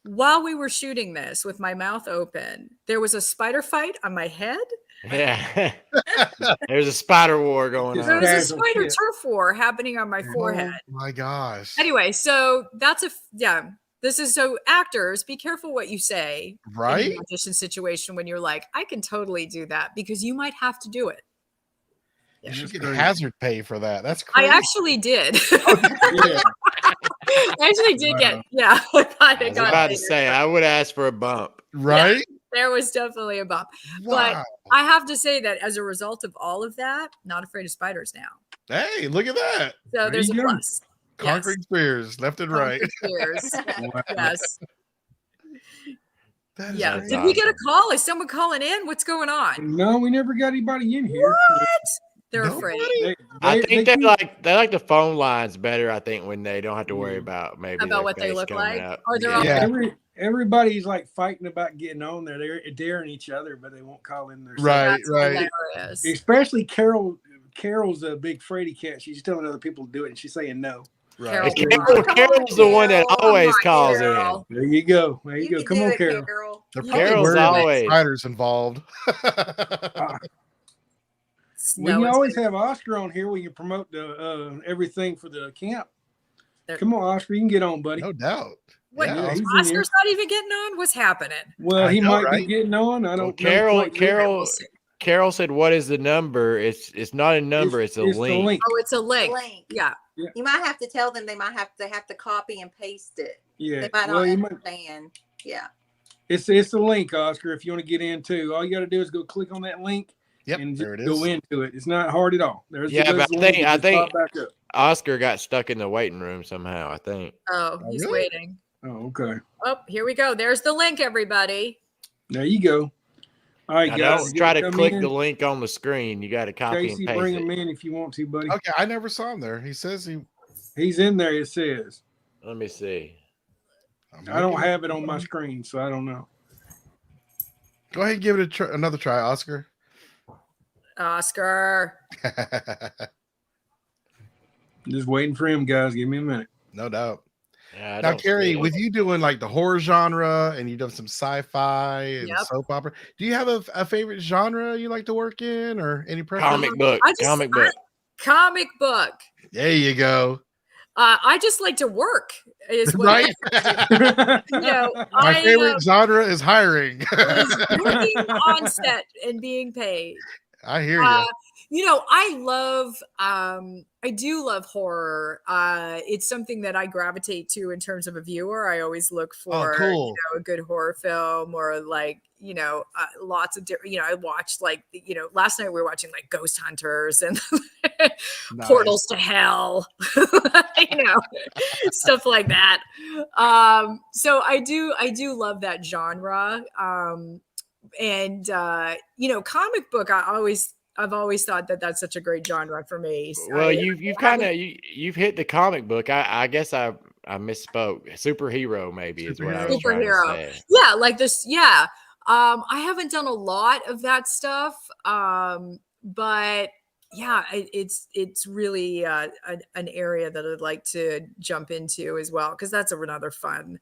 while we were shooting this with my mouth open, there was a spider fight on my head. Yeah. There's a spider war going There on. was a Casual spider shit. turf war happening on my forehead. Oh my gosh. Anyway, so that's this is so actors, be careful what you say in Right? an audition situation when you're like, I can totally do that, because you might have to do it. You should That's get crazy. hazard pay for that. That's I crazy. actually did. Yeah. I actually did Wow. get, I I was got about to later, say, but I would ask for a bump. Right? there was definitely a bump. Wow. I have to say that as a result of all of that, not afraid of spiders now. Hey, look at that. So There there's a you go. plus. Conquering spears left and right. Cheers. Wow. Yes. That is Yeah. crazy. Did we get a call? Is someone calling in? What's going on? No, we never got anybody in here. What? They're Nobody? afraid I think they keep- like the phone lines better. I think when they don't have to worry about maybe about their what they face look coming like. up. Or they're all Yeah. Everybody's like fighting about getting on there. They're daring each other, but they won't call in their Right. That's hilarious. Especially Carol. Carol's a big fraidy cat. She's telling other people to do it, and she's saying no. Right. Carol. Carol's the one that Carol. always Come on, calls Carol. There you go. There you, You go. can Come do on, it, Carol. Carol. They're You probably can Carol's do worried it. always- spiders involved. We No, can it's always good. have Oscar on here. We can promote the everything for the camp. There- Come on, Oscar. You can get on, buddy. No doubt. What? Yeah. he's in here. Oscar's not even getting on? What's happening? Well, I he know, might right? be getting on. I don't know. Carol, quite yet. Carol, We'll see. Carol said, "What is the number? It's not a number. It's a the link." Oh, it's a link. Link. Yeah. You might have to tell them they have to copy and paste it. Yeah. They might Well, not you might, understand. Yeah. it's a link, Oscar. If you want to get in too, all you got to do is go click on that link Yep. and There just it go is. into it. It's not hard at all. There's Yeah, there's but the I link. think- It I just think- pop back up. Oscar got stuck in the waiting room somehow. I think. Oh, he's really? waiting. Oh, okay. Oh, here we go. There's the link, everybody. There you go. All right, Now, guys. don't try to come click in. the link on the screen. You got to copy Casey, and paste bring it. him in if you want to, buddy. Okay, I never saw him there. He says he. He's in there. It says. Let me see. I don't have it on my screen, so I don't know. Go ahead and give it another try, Oscar. Oscar. Just waiting for him, guys. Give me a minute. No doubt. Yeah, I Now, don't Carrie, see it. with you doing like the horror genre and you've done some sci-fi and Yep. soap opera, do you have a favorite genre you like to work in or any preference? comic book, comic book. Comic book. There you go. I just like to work. Is what Right? You know, My I favorite genre is hiring. is working on set and being paid. I hear you. You know, I do love horror. It's something that I gravitate to in terms of a viewer. I always look for cool. a good horror film or like, lots of different, I watched like, last night we were watching like Ghost Hunters and Portals to Hell, stuff like that. So I do love that genre. Comic book, I've always thought that that's such a great genre for me. Well, you've hit the comic book. I guess I misspoke. Superhero maybe is what I was trying to say. Yeah, like this. Yeah. I haven't done a lot of that stuff. But yeah, it's really an area that I'd like to jump into as well, because that's another fun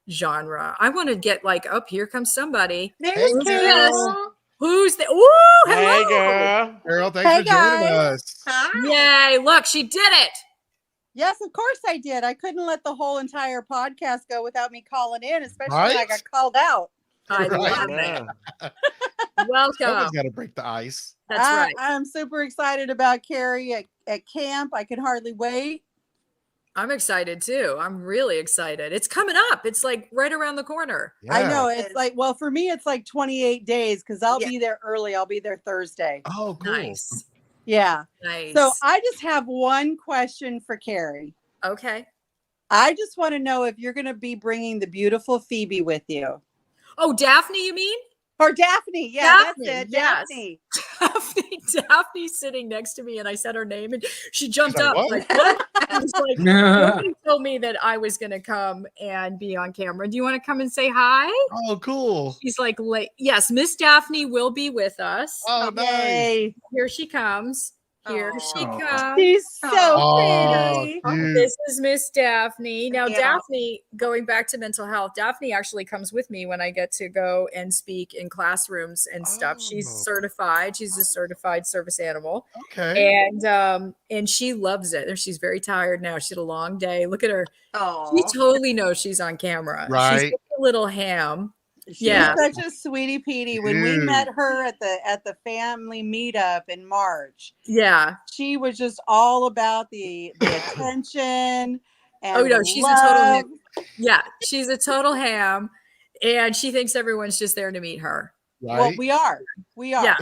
genre. I want to get like, up here comes somebody. There's Who's Carol. Who's the? Ooh, hello. Hey, girl. Carol, thanks Hey, for joining guys. us. Hi. Yay! Look, she did it. Yes, of course I did. I couldn't let the whole entire podcast go without me calling in, especially when I Right? got called out. I Right. love Yeah. it. Welcome. Someone's got to break the ice. That's right. I'm super excited about Carrie at camp. I can hardly wait. I'm excited too. I'm really excited. It's coming up. It's like right around the corner. I Yeah. know it's like, well, for me, it's like 28 days because I'll Yeah. be there early. I'll be there Thursday. Oh, cool. Nice. Yeah. Nice. So I just have one question for Carrie. Okay. I just want to know if you're going to be bringing the beautiful Phoebe with you. Oh, Daphne, you mean? Or Daphne. Yeah, Daphne, that's it. yes. Daphne. Daphne's sitting next to me, and I said her name, and she jumped She's like, up. "What?" Like, what? I was like, nobody told me that I was going to come and be on camera. Do you want to come and say hi? Oh, cool. She's like, yes, Miss Daphne will be with us. Oh, nice. Yay. Here she comes. Here she Aw. comes. She's so Oh, pretty. This is Miss Daphne. Now, Yeah. Daphne, going back to mental health, Daphne actually comes with me when I get to go and speak in classrooms and stuff. She's certified. She's a certified service animal. Okay. And she loves it. And she's very tired now. She had a long day. Look at her. Oh, She totally knows she's on camera. Right. She's a little ham. She's such a sweetie Petey. When we Dude. met her at the family meetup in March, she was just all about the attention. And she's a total ham. Yeah, she's a total ham, and she thinks everyone's just there to meet her. Right. Well, we are. Yeah.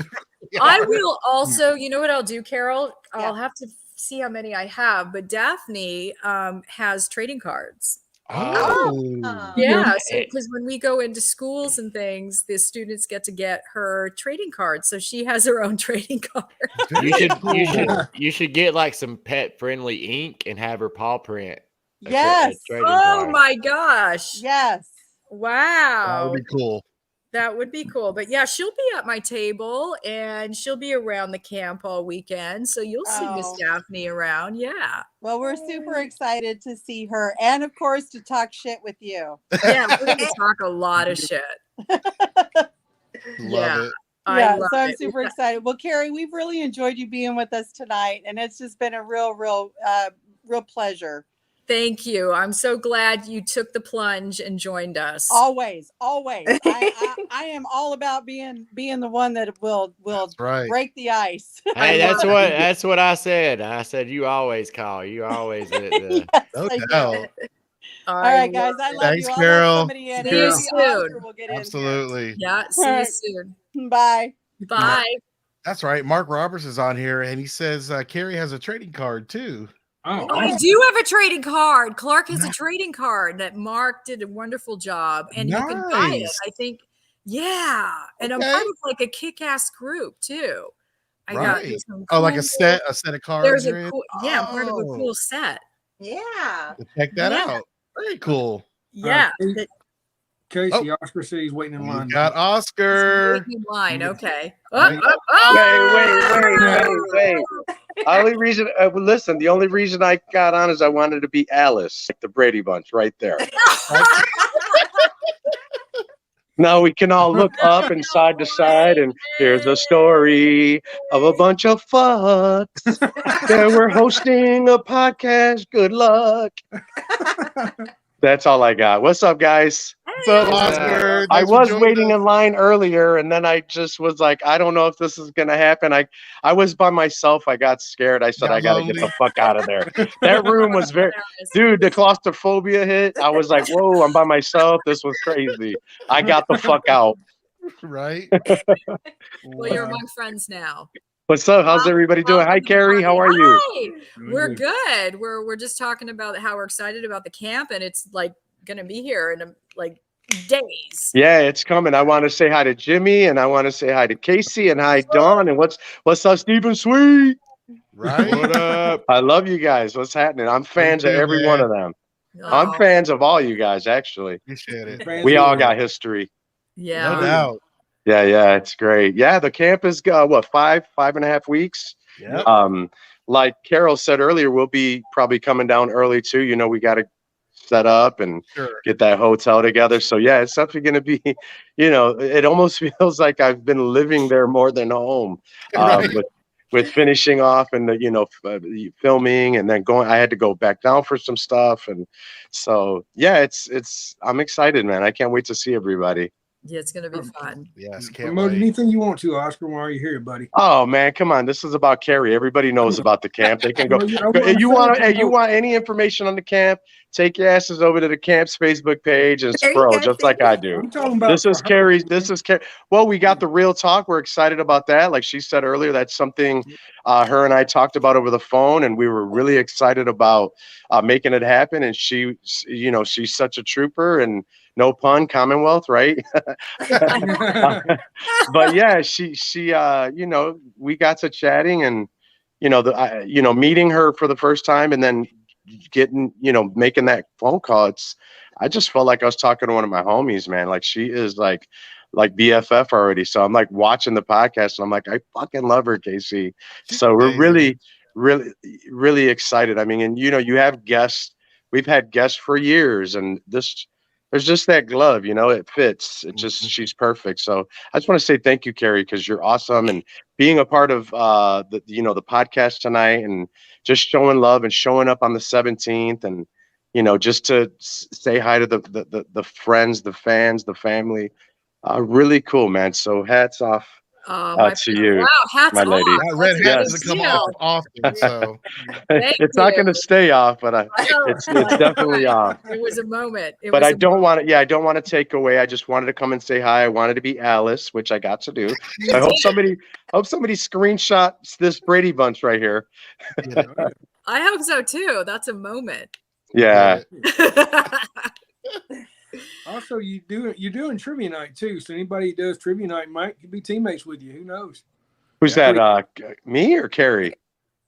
I will also, you know what I'll do, Carol? I'll have to see how many I have, but Daphne has trading cards. Yeah, because when we go into schools and things, the students get to get her trading cards, so she has her own trading card. You should get like some pet friendly ink and have her paw print. Yes. Oh my gosh. Yes. Wow. That would be cool. That would be cool. But yeah, she'll be at my table and she'll be around the camp all weekend. So you'll see Miss Daphne around. Yeah. Well, we're super excited to see her and, of course, to talk shit with you. Yeah, we're going to talk a lot of shit. Love it. So I'm super excited. Well, Carrie, we've really enjoyed you being with us tonight, and it's just been a real pleasure. Thank you. I'm so glad you took the plunge and joined us. Always. I am all about being the one that will break the ice. Hey, that's what I said. I said you always call. You always Yes, no I doubt. do. All right, guys. I love Thanks, you. I'll Carol. let somebody in. See you soon. We'll get Absolutely. Yeah. See you soon. Bye. Bye. That's right. Mark Roberts is on here, and he says Carrie has a trading card too. Oh, I do have a trading card. Clark has a trading card that Mark did a wonderful job, and you can buy it. I think, and I'm part of like a kick-ass group too. I got some like a set of cards. There's a cool, I'm part of a cool set. Yeah. Check that out. Very cool. Yeah. Casey, Oscar said he's waiting in line. You got Oscar. Waiting in line. Okay. Wait. Only reason, listen, the only reason I got on is I wanted to be Alice, like the Brady Bunch right there. Now we can all look up and side to side, and here's a story of a bunch of fucks. They were hosting a podcast. Good luck. That's all I got. What's up, guys? What's up, Oscar? I was waiting in line earlier, and then I just was like, I don't know if this is going to happen. I was by myself. I got scared. I said, I got to get the fuck out of there. That room was dude, the claustrophobia hit. I was like, whoa, I'm by myself. This was crazy. I got the fuck out. Right. Well, you're among friends now. What's up? How's everybody doing? Hi, Carrie. How are you? Hi. We're good. We're just talking about how we're excited about the camp, and it's like going to be here in like days. Yeah, it's coming. I want to say hi to Jimmy, and I want to say hi to Casey, and hi Dawn, and what's up, Stephen Sweet? Right. What up? I love you guys. What's happening? I'm fans of every one of them. Oh. I'm fans of all you guys, actually. Appreciate it. We all got history. Yeah. No doubt. Yeah, it's great. Yeah, the camp is what, 5.5 weeks. Yeah. Like Carol said earlier, we'll be probably coming down early too. You know, we got to set up and get that hotel together. So yeah, it's definitely going to be, you know, it almost feels like I've been living there more than home. With finishing off and the filming and then going, I had to go back down for some stuff, and so yeah, I'm excited, man. I can't wait to see everybody. Yeah, it's gonna be fun. Yes, Promote anything you want to, Oscar, while you're here, buddy. Oh man, come on! This is about Carrie. Everybody knows about the camp. They can go. You want any information on the camp? Take your asses over to the camp's Facebook page and scroll, just like I do. This is Carrie. Well, we got the real talk. We're excited about that. Like she said earlier, that's something her and I talked about over the phone, and we were really excited about making it happen. And she's such a trooper, and no pun, Commonwealth, right? But yeah, she we got to chatting, and meeting her for the first time, and then making that phone call. I just felt like I was talking to one of my homies, man. Like she is like BFF already. So I'm like watching the podcast, and I'm like, I fucking love her, Casey. So we're really, really excited. I mean, and you have guests. We've had guests for years, and there's just that glove, it fits. It just, she's perfect. So I just want to say thank you, Carrie, because you're awesome, and being a part of the podcast tonight, and just showing love and showing up on the 17th, and just to say hi to the friends, the fans, the family. Really cool, man. So hats off to you. Wow, hats my lady. off. That red hat Yes. doesn't come off often, so It's not going to stay off, but it's definitely off. It was a moment. But I don't want to. Yeah, I don't want to take away. I just wanted to come and say hi. I wanted to be Alice, which I got to do. I hope somebody screenshots this Brady Bunch right here. I hope so too. That's a moment. Yeah. Also, you're doing trivia night too. So anybody who does trivia night might be teammates with you. Who knows? Who's that? Me or Carrie?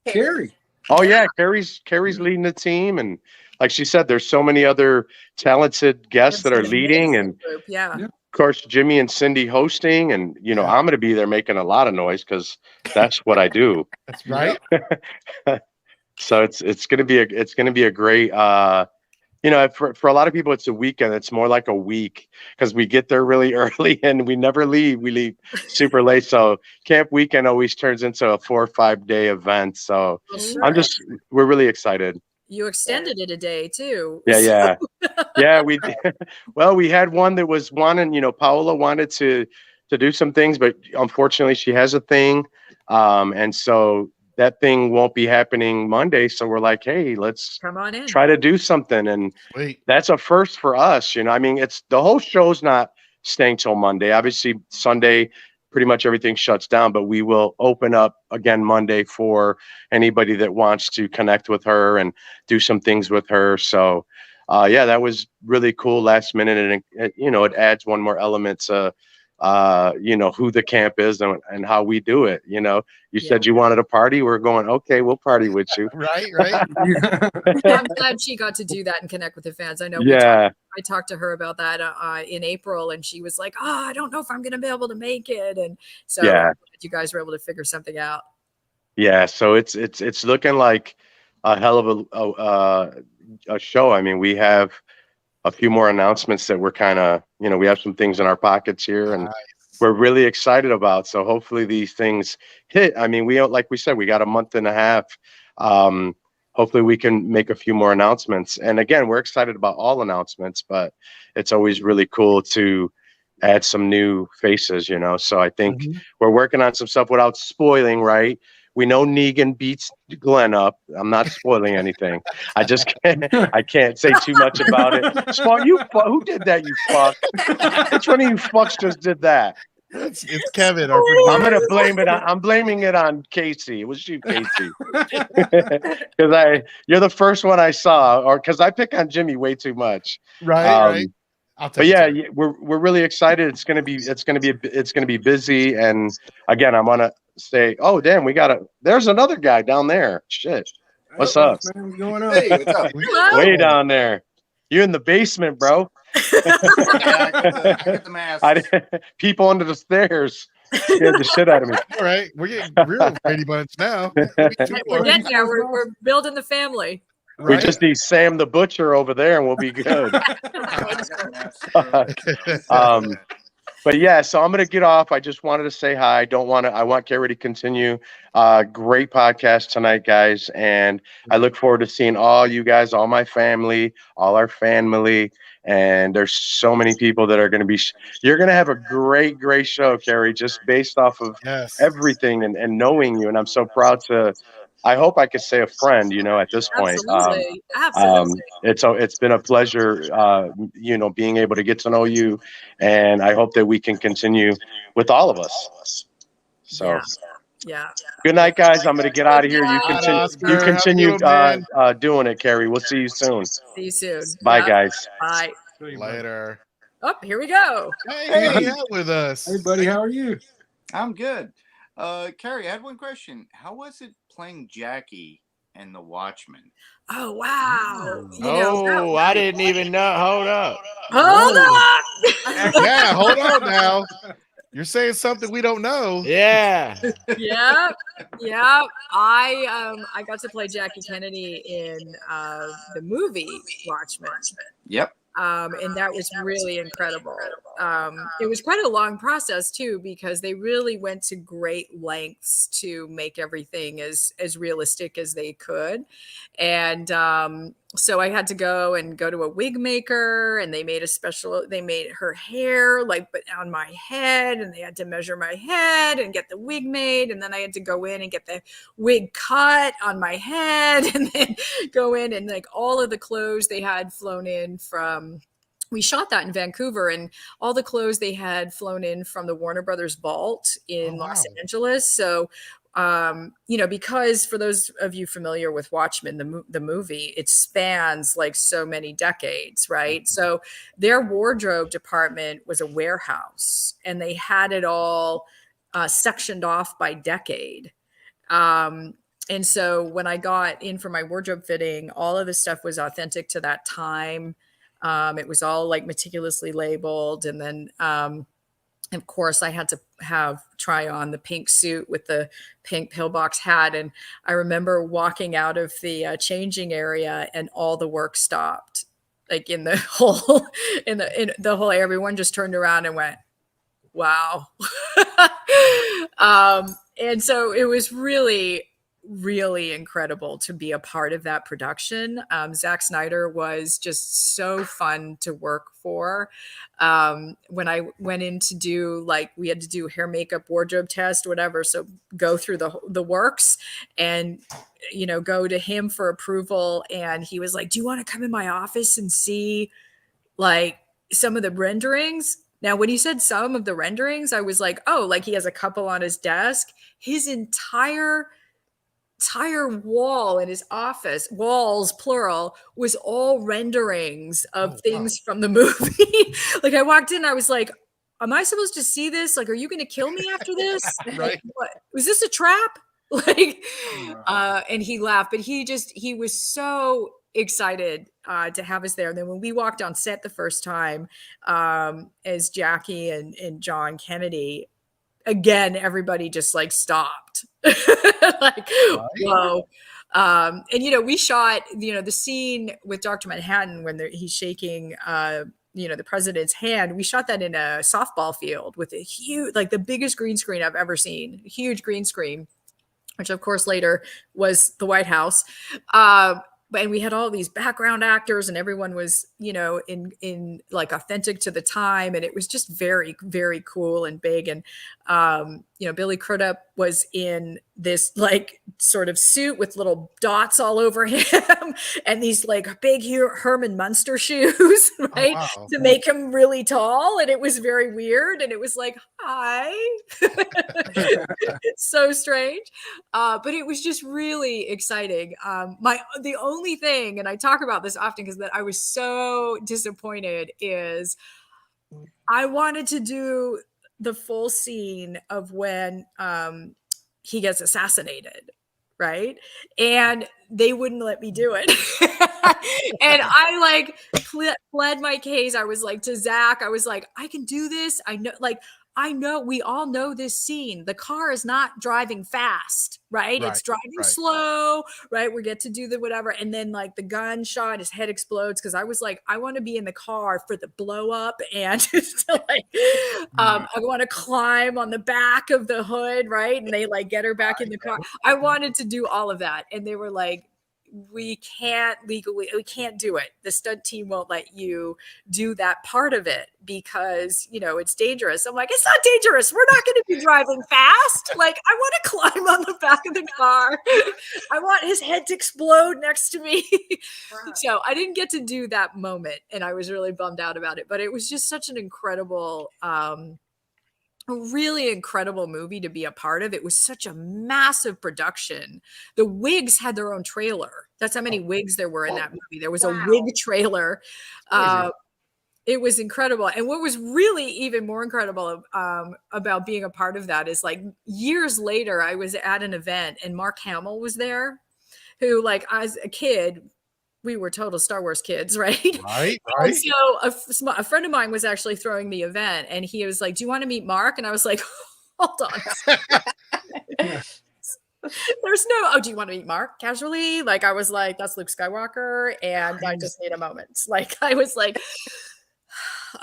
Carrie. Oh yeah, Carrie's leading the team, and like she said, there's so many other talented guests that are leading, and of course Jimmy and Cindy hosting, and I'm going to be there making a lot of noise because that's what I do. That's right. So it's going to be a great. For a lot of people, it's a weekend. It's more like a week because we get there really early and we never leave. We leave super late. So camp weekend always turns into a 4 or 5 day event. So we're really excited. You extended it a day too. Yeah. Yeah. We had one that was wanting, Paola wanted to do some things, but unfortunately she has a thing. And so that thing won't be happening Monday. So we're like, hey, let's come on in, try to do something. And that's a first for us. I mean, it's the whole show's not staying till Monday. Obviously Sunday, pretty much everything shuts down, but we will open up again Monday for anybody that wants to connect with her and do some things with her. So that was really cool last minute. And it adds one more element to, who the camp is and how we do it. You said you wanted a party. We're going, okay, we'll party with you. Right. I'm glad she got to do that and connect with the fans. I know. Yeah. I talked to her about that in April, and she was like, I don't know if I'm going to be able to make it. And so you guys were able to figure something out. Yeah. So it's looking like a hell of a show. I mean, we have a few more announcements that we're kind of, we have some things in our pockets here, and we're really excited about. So hopefully these things hit. I mean, like we said, we got a month and a half. Hopefully we can make a few more announcements. And again, we're excited about all announcements, but it's always really cool to add some new faces, So I think we're working on some stuff without spoiling, right? We know Negan beats Glenn up. I'm not spoiling anything. I can't say too much about it. Who did that, you fuck? Which one of you fucks just did that? It's Kevin. I'm blaming it on Casey. It was you, Casey. Because you're the first one I saw, or because I pick on Jimmy way too much. Right. But yeah, we're really excited. It's gonna be busy, and again, I want to say, oh damn, there's another guy down there. Shit, what's up? Man, what's going on? Hey, what's up? Way down there. You're in the basement, bro. I got the mask. People under the stairs scared the shit out of me. All right, we're getting real Brady Bunch now. We're getting there. We're building the family. We just need Sam the Butcher over there, and we'll be good. But yeah, so I'm gonna get off. I just wanted to say hi. I want Carrie to continue. Great podcast tonight, guys, and I look forward to seeing all you guys, all my family, all our family. And there's so many people that are going to be. You're going to have a great show, Carrie, just based off of everything and knowing you. And I'm so proud to. I hope I could say a friend, at this point. Absolutely. It's been a pleasure, being able to get to know you, and I hope that we can continue with all of us. So, yeah. Good night, guys. I'm going to get out of here. You continue doing it, Carrie. We'll see you soon. See you soon. Bye, guys. Bye. Later. Oh, here we go. Hey, out with us. Hey, buddy, how are you? I'm good. Carrie, I had one question. How was it playing Jackie and the Watchmen? Oh, wow. I didn't even know. Hold up. Hold up. Yeah, hold on now. You're saying something we don't know. Yeah. Yeah. Yeah. I got to play Jackie Kennedy in the movie Watchmen. Yep. And that was really incredible. It was quite a long process too, because they really went to great lengths to make everything as realistic as they could. And so I had to go to a wig maker, and they made her hair like but on my head, and they had to measure my head and get the wig made. And then I had to go in and get the wig cut on my head, and then go in and like all of the clothes they had flown in from, we shot that in Vancouver, and all the clothes they had flown in from the Warner Brothers vault in Los Angeles. So, because for those of you familiar with Watchmen, the movie, it spans like so many decades, right? So their wardrobe department was a warehouse, and they had it all sectioned off by decade. And so when I got in for my wardrobe fitting, all of the stuff was authentic to that time. It was all like meticulously labeled. And then, of course, I had to try on the pink suit with the pink pillbox hat. And I remember walking out of the changing area, and all the work stopped, like in the whole, in the whole area. Everyone just turned around and went, wow. And so it was really, really incredible to be a part of that production. Zack Snyder was just so fun to work for. When I went in to do, like, we had to do hair, makeup, wardrobe test, whatever. So go through the works and, go to him for approval. And he was like, do you want to come in my office and see like some of the renderings? Now, when he said some of the renderings, I was like, oh, like he has a couple on his desk. His entire wall in his office, walls plural, was all renderings of things from the movie. Like I walked in, I was like, am I supposed to see this? Like, are you going to kill me after this? Right. What, was this a trap? Like, and he laughed, but he was so excited to have us there. And then when we walked on set the first time as Jackie and John Kennedy, again, everybody just like stopped. Like, whoa. And, we shot, the scene with Dr. Manhattan when he's shaking, the president's hand. We shot that in a softball field with a huge, like the biggest green screen I've ever seen, a huge green screen, which of course later was the White House. And we had all these background actors, and everyone was, in like authentic to the time. And it was just very, very cool and big. And, Billy Crudup was in this like sort of suit with little dots all over him and these like big Herman Munster shoes, right? Oh, wow. To make him really tall. And it was very weird. And it was like, hi. It's so strange. But it was just really exciting. The only thing, and I talk about this often because that I was so disappointed, is I wanted to do the full scene of when he gets assassinated, right? And they wouldn't let me do it. And I like pled my case. I was like to Zach, I was like, I can do this. I know we all know this scene. The car is not driving fast, right? It's driving slow, right? We get to do the whatever. And then like the gunshot, his head explodes. Cause I was like, I want to be in the car for the blow up, and I want to climb on the back of the hood, right? And they like get her back in the car. I wanted to do all of that. And they were like, we can't do it. The stunt team won't let you do that part of it because, it's dangerous. I'm like, it's not dangerous. We're not going to be driving fast. Like, I want to climb on the back of the car. I want his head to explode next to me. Right. So I didn't get to do that moment, and I was really bummed out about it, but it was just such an incredible, a really incredible movie to be a part of. It was such a massive production. The wigs had their own trailer. That's how many wigs there were in that movie. There was a wig trailer. It was incredible. And what was really even more incredible about being a part of that is like years later, I was at an event and Mark Hamill was there, who like as a kid we were total Star Wars kids, right? Right. And so a friend of mine was actually throwing the event, and he was like, "Do you want to meet Mark?" And I was like, "Hold on." There's no, oh, do you want to meet Mark casually? Like, I was like, that's Luke Skywalker. And I just need a moment. Like, I was like,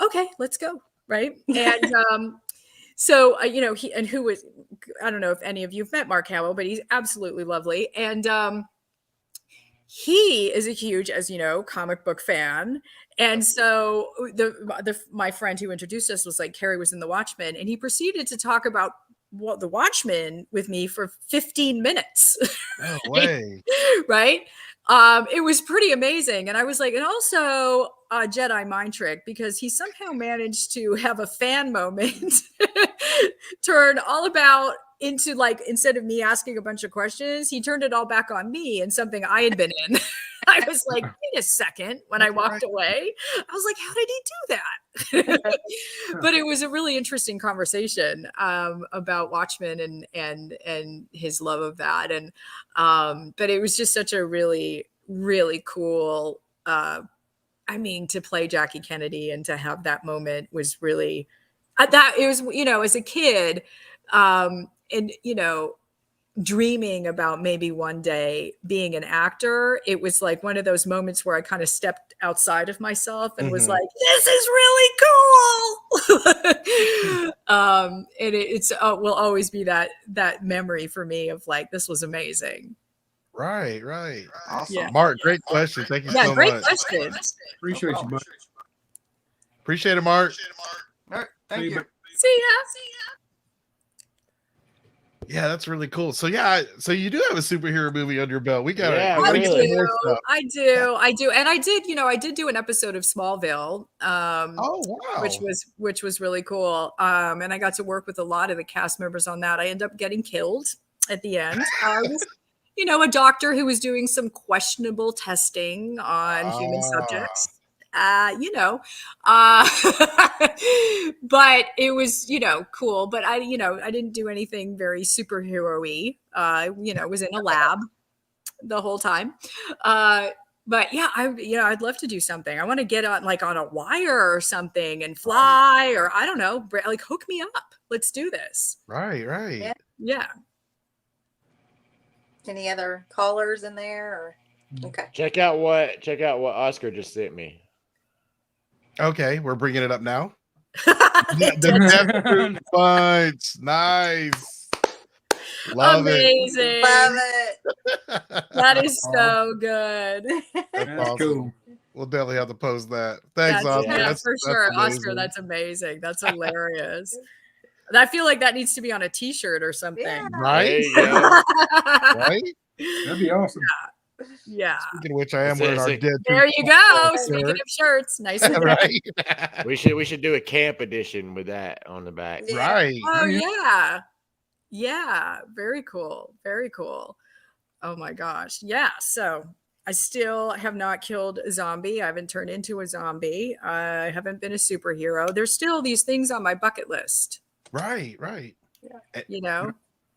okay, let's go. Right. And so, you know, I don't know if any of you have met Mark Hamill, but he's absolutely lovely. And he is a huge, as you know, comic book fan. And so my friend who introduced us was like, Carrie was in The Watchmen, and he proceeded to talk about The Watchmen with me for 15 minutes. No way. Right. It was pretty amazing. And I was like, and also a Jedi mind trick, because he somehow managed to have a fan moment turn all about into, like, instead of me asking a bunch of questions, he turned it all back on me and something I had been in. I was like, wait a second. When I walked away, I was like, how did he do that? But it was a really interesting conversation about Watchmen and his love of that. And but it was just such a really, really cool, I mean, to play Jackie Kennedy and to have that moment was really, that it was, you know, as a kid, and, you know, dreaming about maybe one day being an actor, it was like one of those moments where I kind of stepped outside of myself and was like, this is really cool. And it's will always be that memory for me of like, this was amazing. Right. Awesome. Yeah. Mark, great question. Thank you so much. Great question. Appreciate you, bud. Appreciate it, Mark. All right. Thank you. See ya. Yeah, that's really cool. So so you do have a superhero movie under your belt. We got I do. And I did do an episode of Smallville. Oh wow. Which was really cool. And I got to work with a lot of the cast members on that. I ended up getting killed at the end. You know, a doctor who was doing some questionable testing on human subjects. You know, but it was, you know, cool. But I didn't do anything very superhero-y. You know, was in a lab the whole time. But yeah, I'd love to do something. I want to get on a wire or something and fly, or I don't know, like hook me up. Let's do this. Right. Yeah. Any other callers in there? Or okay. Check out what Oscar just sent me. Okay, we're bringing it up now. The Death Punch. Nice. Amazing. Love it. That is so good. That's awesome. Cool. We'll definitely have to post that. Thanks, Oscar. Yeah, for sure. Oscar, that's amazing. That's hilarious. I feel like that needs to be on a t-shirt or something. Yeah. Right? Right? That'd be awesome. Yeah. Speaking of which, I am wearing our Dead. There you go. Speaking of shirts, nice and right. We should do a camp edition with that on the back. Yeah. Right. Oh yeah. Yeah. Very cool. Very cool. Oh my gosh. Yeah. So I still have not killed a zombie. I haven't turned into a zombie. I haven't been a superhero. There's still these things on my bucket list. Right. Yeah. You know,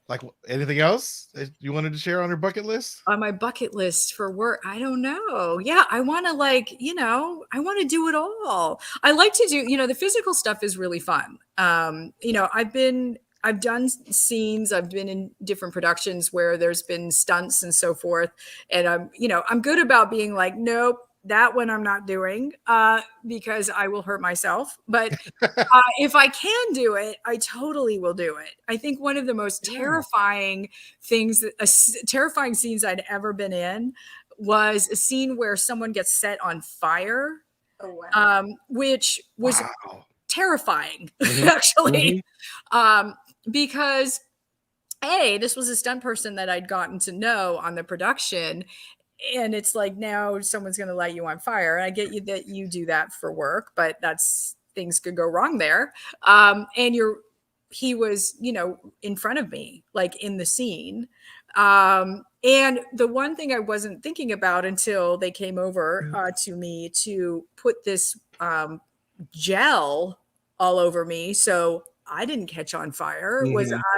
like anything else that you wanted to share on your bucket list? On my bucket list for work, I don't know. Yeah, I want to I want to do it all. I like to do, the physical stuff is really fun. I've done scenes, I've been in different productions where there's been stunts and so forth. And I'm good about being like, nope, that one I'm not doing because I will hurt myself. But if I can do it, I totally will do it. I think one of the most terrifying terrifying scenes I'd ever been in was a scene where someone gets set on fire, which was terrifying, actually. Because this was a stunt person that I'd gotten to know on the production. And it's like, now someone's going to light you on fire. And I get you that you do that for work, but things could go wrong there. And he was, in front of me, like in the scene. And the one thing I wasn't thinking about until they came over to me to put this gel all over me, so I didn't catch on fire, I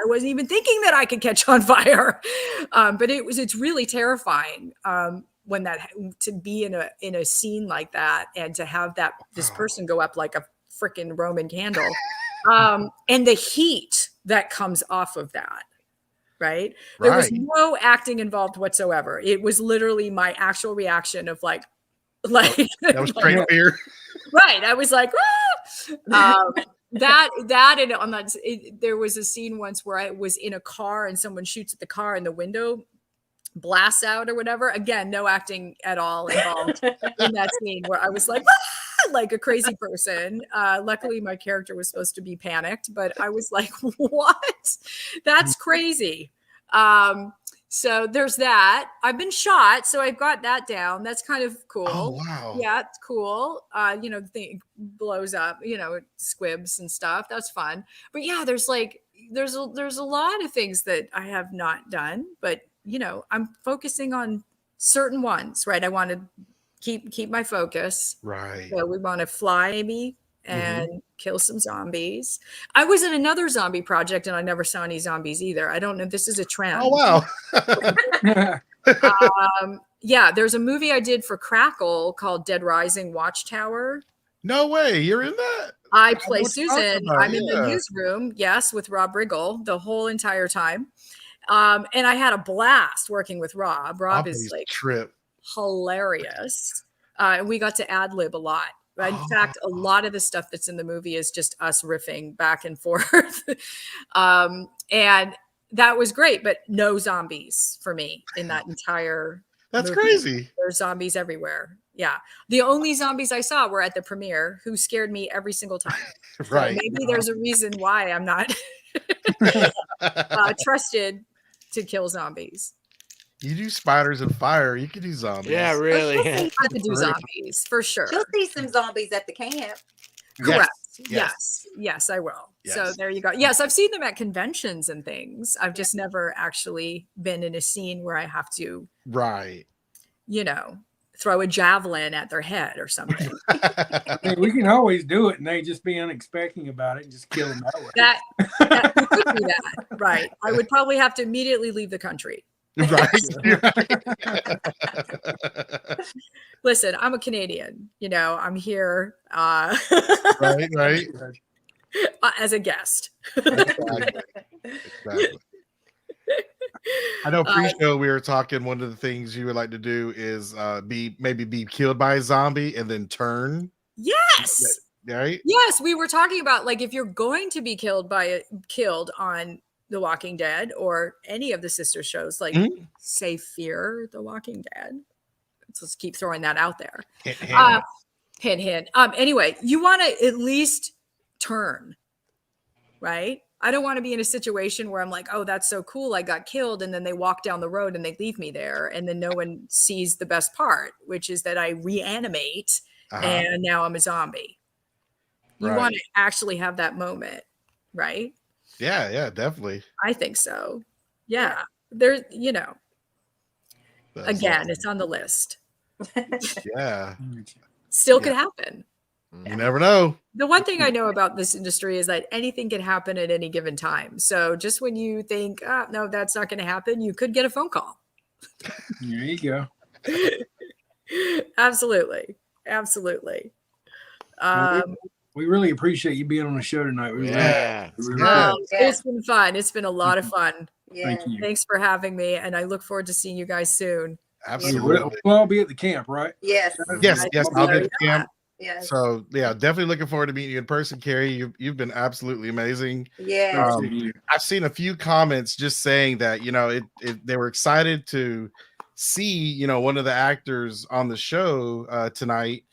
wasn't even thinking that I could catch on fire. But it's really terrifying when to be in a scene like that and to have this person go up like a freaking Roman candle, and the heat that comes off of that. Right. There was no acting involved whatsoever. It was literally my actual reaction of like that was straight fear. Right. I was like, that and on that, there was a scene once where I was in a car and someone shoots at the car and the window blasts out or whatever. Again, no acting at all involved in that scene where I was like, like a crazy person. Luckily, my character was supposed to be panicked, but I was like, what? That's crazy. So there's that. I've been shot, so I've got that down. That's kind of cool. Oh, wow. Yeah, it's cool. The thing blows up, it squibs and stuff. That's fun. But yeah, there's a lot of things that I have not done, but I'm focusing on certain ones, right? I want to keep my focus. Right. So we want to fly maybe and kill some zombies. I was in another zombie project and I never saw any zombies either. I don't know. This is a trend. Oh, wow. Yeah, there's a movie I did for Crackle called Dead Rising Watchtower. No way. You're in that? I play Susan. I'm in the newsroom. Yes. With Rob Riggle the whole entire time. And I had a blast working with Rob. Rob is like hilarious. And we got to ad lib a lot. In fact, a lot of the stuff that's in the movie is just us riffing back and forth. And that was great, but no zombies for me in that entire movie. Crazy. There's zombies everywhere. Yeah. The only zombies I saw were at the premiere, who scared me every single time. Right. So maybe there's a reason why I'm not trusted to kill zombies. You do spiders and fire. You could do zombies. Yeah, really. I could do zombies for sure. You'll see some zombies at the camp. Correct. Yes, I will. Yes. So there you go. Yes, I've seen them at conventions and things. I've just never actually been in a scene where I have to, throw a javelin at their head or something. We can always do it, and they just be unexpecting about it and just kill them that way. That could do that, right? I would probably have to immediately leave the country. Listen, I'm a Canadian. I'm here right. As a guest. Exactly. I know pre-show we were talking. One of the things you would like to do is be killed by a zombie and then turn. Yes. Right. Yes, we were talking about like if you're going to be killed on The Walking Dead or any of the sister shows, like say Fear the Walking Dead. Let's keep throwing that out there. Hint. Anyway, you want to at least turn, right? I don't want to be in a situation where I'm like, oh, that's so cool, I got killed, and then they walk down the road and they leave me there, and then no one sees the best part, which is that I reanimate and now I'm a zombie. You want to actually have that moment, right? Yeah, definitely. I think so. Yeah. There's, That's again, awesome. It's on the list. Yeah. Still could happen. You never know. The one thing I know about this industry is that anything can happen at any given time. So just when you think, oh, no, that's not going to happen, you could get a phone call. There you go. Absolutely. We really appreciate you being on the show tonight. It's been fun. It's been a lot of fun. Thank you. Thanks for having me, and I look forward to seeing you guys soon. Absolutely. We'll all be at the camp, right? Yes. Yes. I'll be at the camp. Yes. So definitely looking forward to meeting you in person, Carrie. You've been absolutely amazing. Yeah. I've seen a few comments just saying that they were excited to see one of the actors on the show tonight,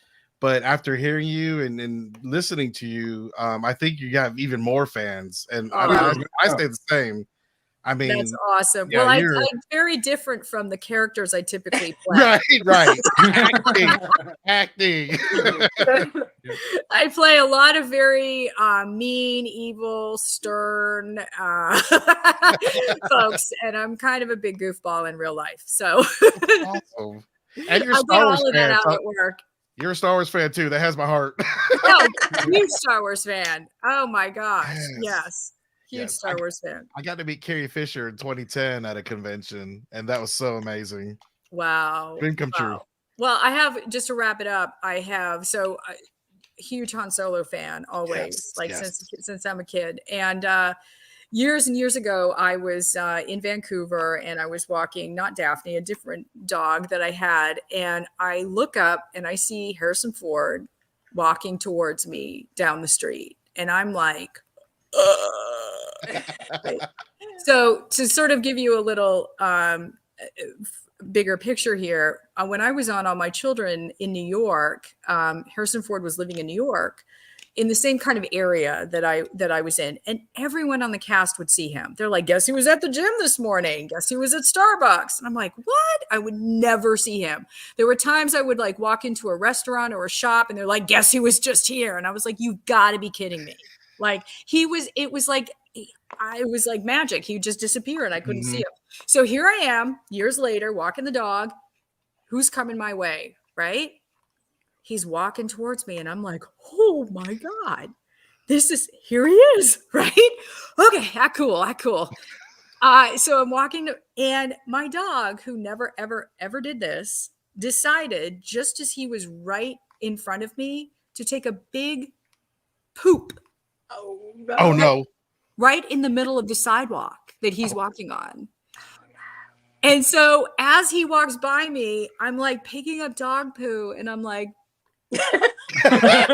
but after hearing you and listening to you, I think you have even more fans. And I say the same. I mean, that's awesome. Yeah, I'm very different from the characters I typically play. Right. Acting. I play a lot of very mean, evil, stern folks, and I'm kind of a big goofball in real life. So, awesome. And you're a Star Wars fan. At work. You're a Star Wars fan too. That has my heart. Huge Star Wars fan. Oh my gosh. Yes. Huge Star Wars fan. I got to meet Carrie Fisher in 2010 at a convention, and that was so amazing. Wow. Dream come true. Well, I have, just to wrap it up, I have, so huge Han Solo fan always, since I'm a kid. And years and years ago, I was in Vancouver and I was walking, not Daphne, a different dog that I had. And I look up and I see Harrison Ford walking towards me down the street. And I'm like, right? So to sort of give you a little bigger picture here, when I was on All My Children in New York, Harrison Ford was living in New York in the same kind of area that I was in, and everyone on the cast would see him. They're like, guess he was at the gym this morning, guess he was at Starbucks. And I'm like, what? I would never see him. There were times I would like walk into a restaurant or a shop and they're like, guess he was just here. And I was like, you've got to be kidding me. Like it was like magic. He would just disappear and I couldn't see him. So here I am years later, walking the dog. Who's coming my way, right? He's walking towards me and I'm like, oh my God, here he is, right? Okay, act cool. So I'm walking and my dog, who never, ever did this, decided just as he was right in front of me to take a big poop. Oh no. Right in the middle of the sidewalk that he's walking on. And so as he walks by me, I'm like picking up dog poo and I'm like, hey.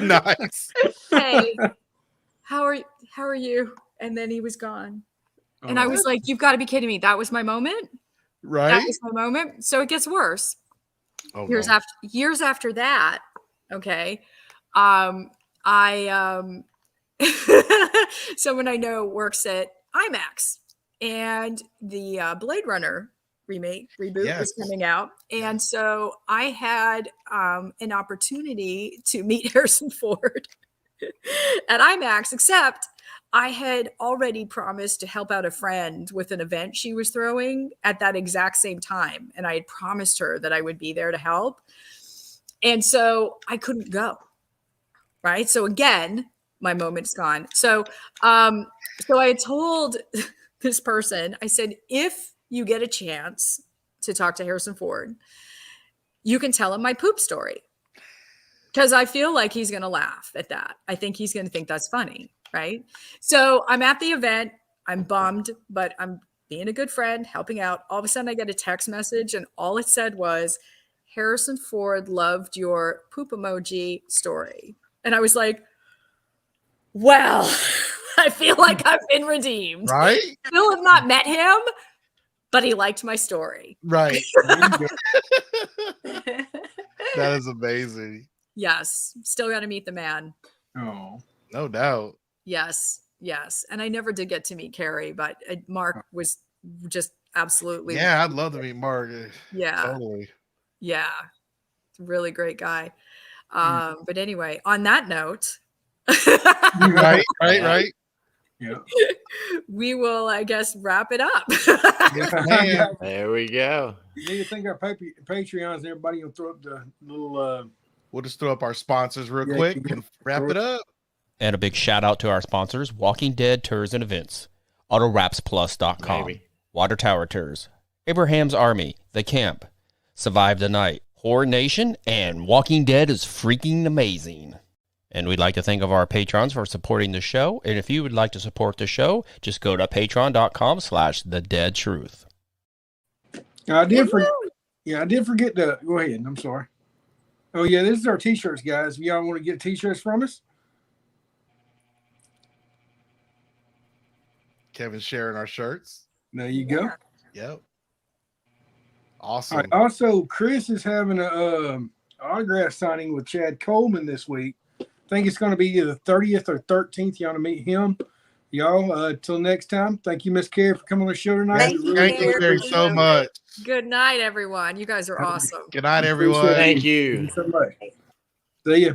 Nice. Hey, how are you? And then he was gone. And I was like, you've got to be kidding me. That was my moment. Right. That was my moment. So it gets worse. Years after that. Okay. Someone I know works at IMAX and the Blade Runner reboot was coming out. And so I had an opportunity to meet Harrison Ford at IMAX, except I had already promised to help out a friend with an event she was throwing at that exact same time. And I had promised her that I would be there to help. And so I couldn't go. Right. So again, my moment's gone. So I had told this person, I said, if you get a chance to talk to Harrison Ford, you can tell him my poop story. Because I feel like he's going to laugh at that. I think he's going to think that's funny. Right. So I'm at the event. I'm bummed, but I'm being a good friend, helping out. All of a sudden I get a text message and all it said was, Harrison Ford loved your poop emoji story. And I was like, well, I feel like I've been redeemed. Right? Still have not met him, but he liked my story. Right. That is amazing. Yes. Still got to meet the man. Oh, no doubt. Yes. And I never did get to meet Carrie, but Mark was just absolutely. Yeah, I'd love to meet Mark. Yeah. Totally. Yeah. Really great guy. But anyway, on that note, right. Yeah. We will, I guess, wrap it up. There we go. Need to thank our Patreons and everybody will throw up the little. We'll just throw up our sponsors real quick and wrap it up. And a big shout out to our sponsors: Walking Dead Tours and Events, AutoWrapsPlus.com, Watchtower Tours, Abraham's Army, The Camp, Survive the Night, Horror Nation, and Walking Dead is freaking amazing. And we'd like to thank of our patrons for supporting the show. And if you would like to support the show, just go to patreon.com/thedeadtruth. I did forget to go ahead. I'm sorry. Oh yeah, this is our t-shirts, guys. If y'all want to get t-shirts from us. Kevin's sharing our shirts. There you go. Yep. Awesome. Right, also, Chris is having a autograph signing with Chad Coleman this week. I think it's going to be either 30th or 13th. You want to meet him. Y'all, till next time. Thank you, Miss Carrie, for coming on the show tonight. Thank you, Carrie, so much. Good night, everyone. You guys are awesome. Good night, everyone. Thank you. So much. See ya.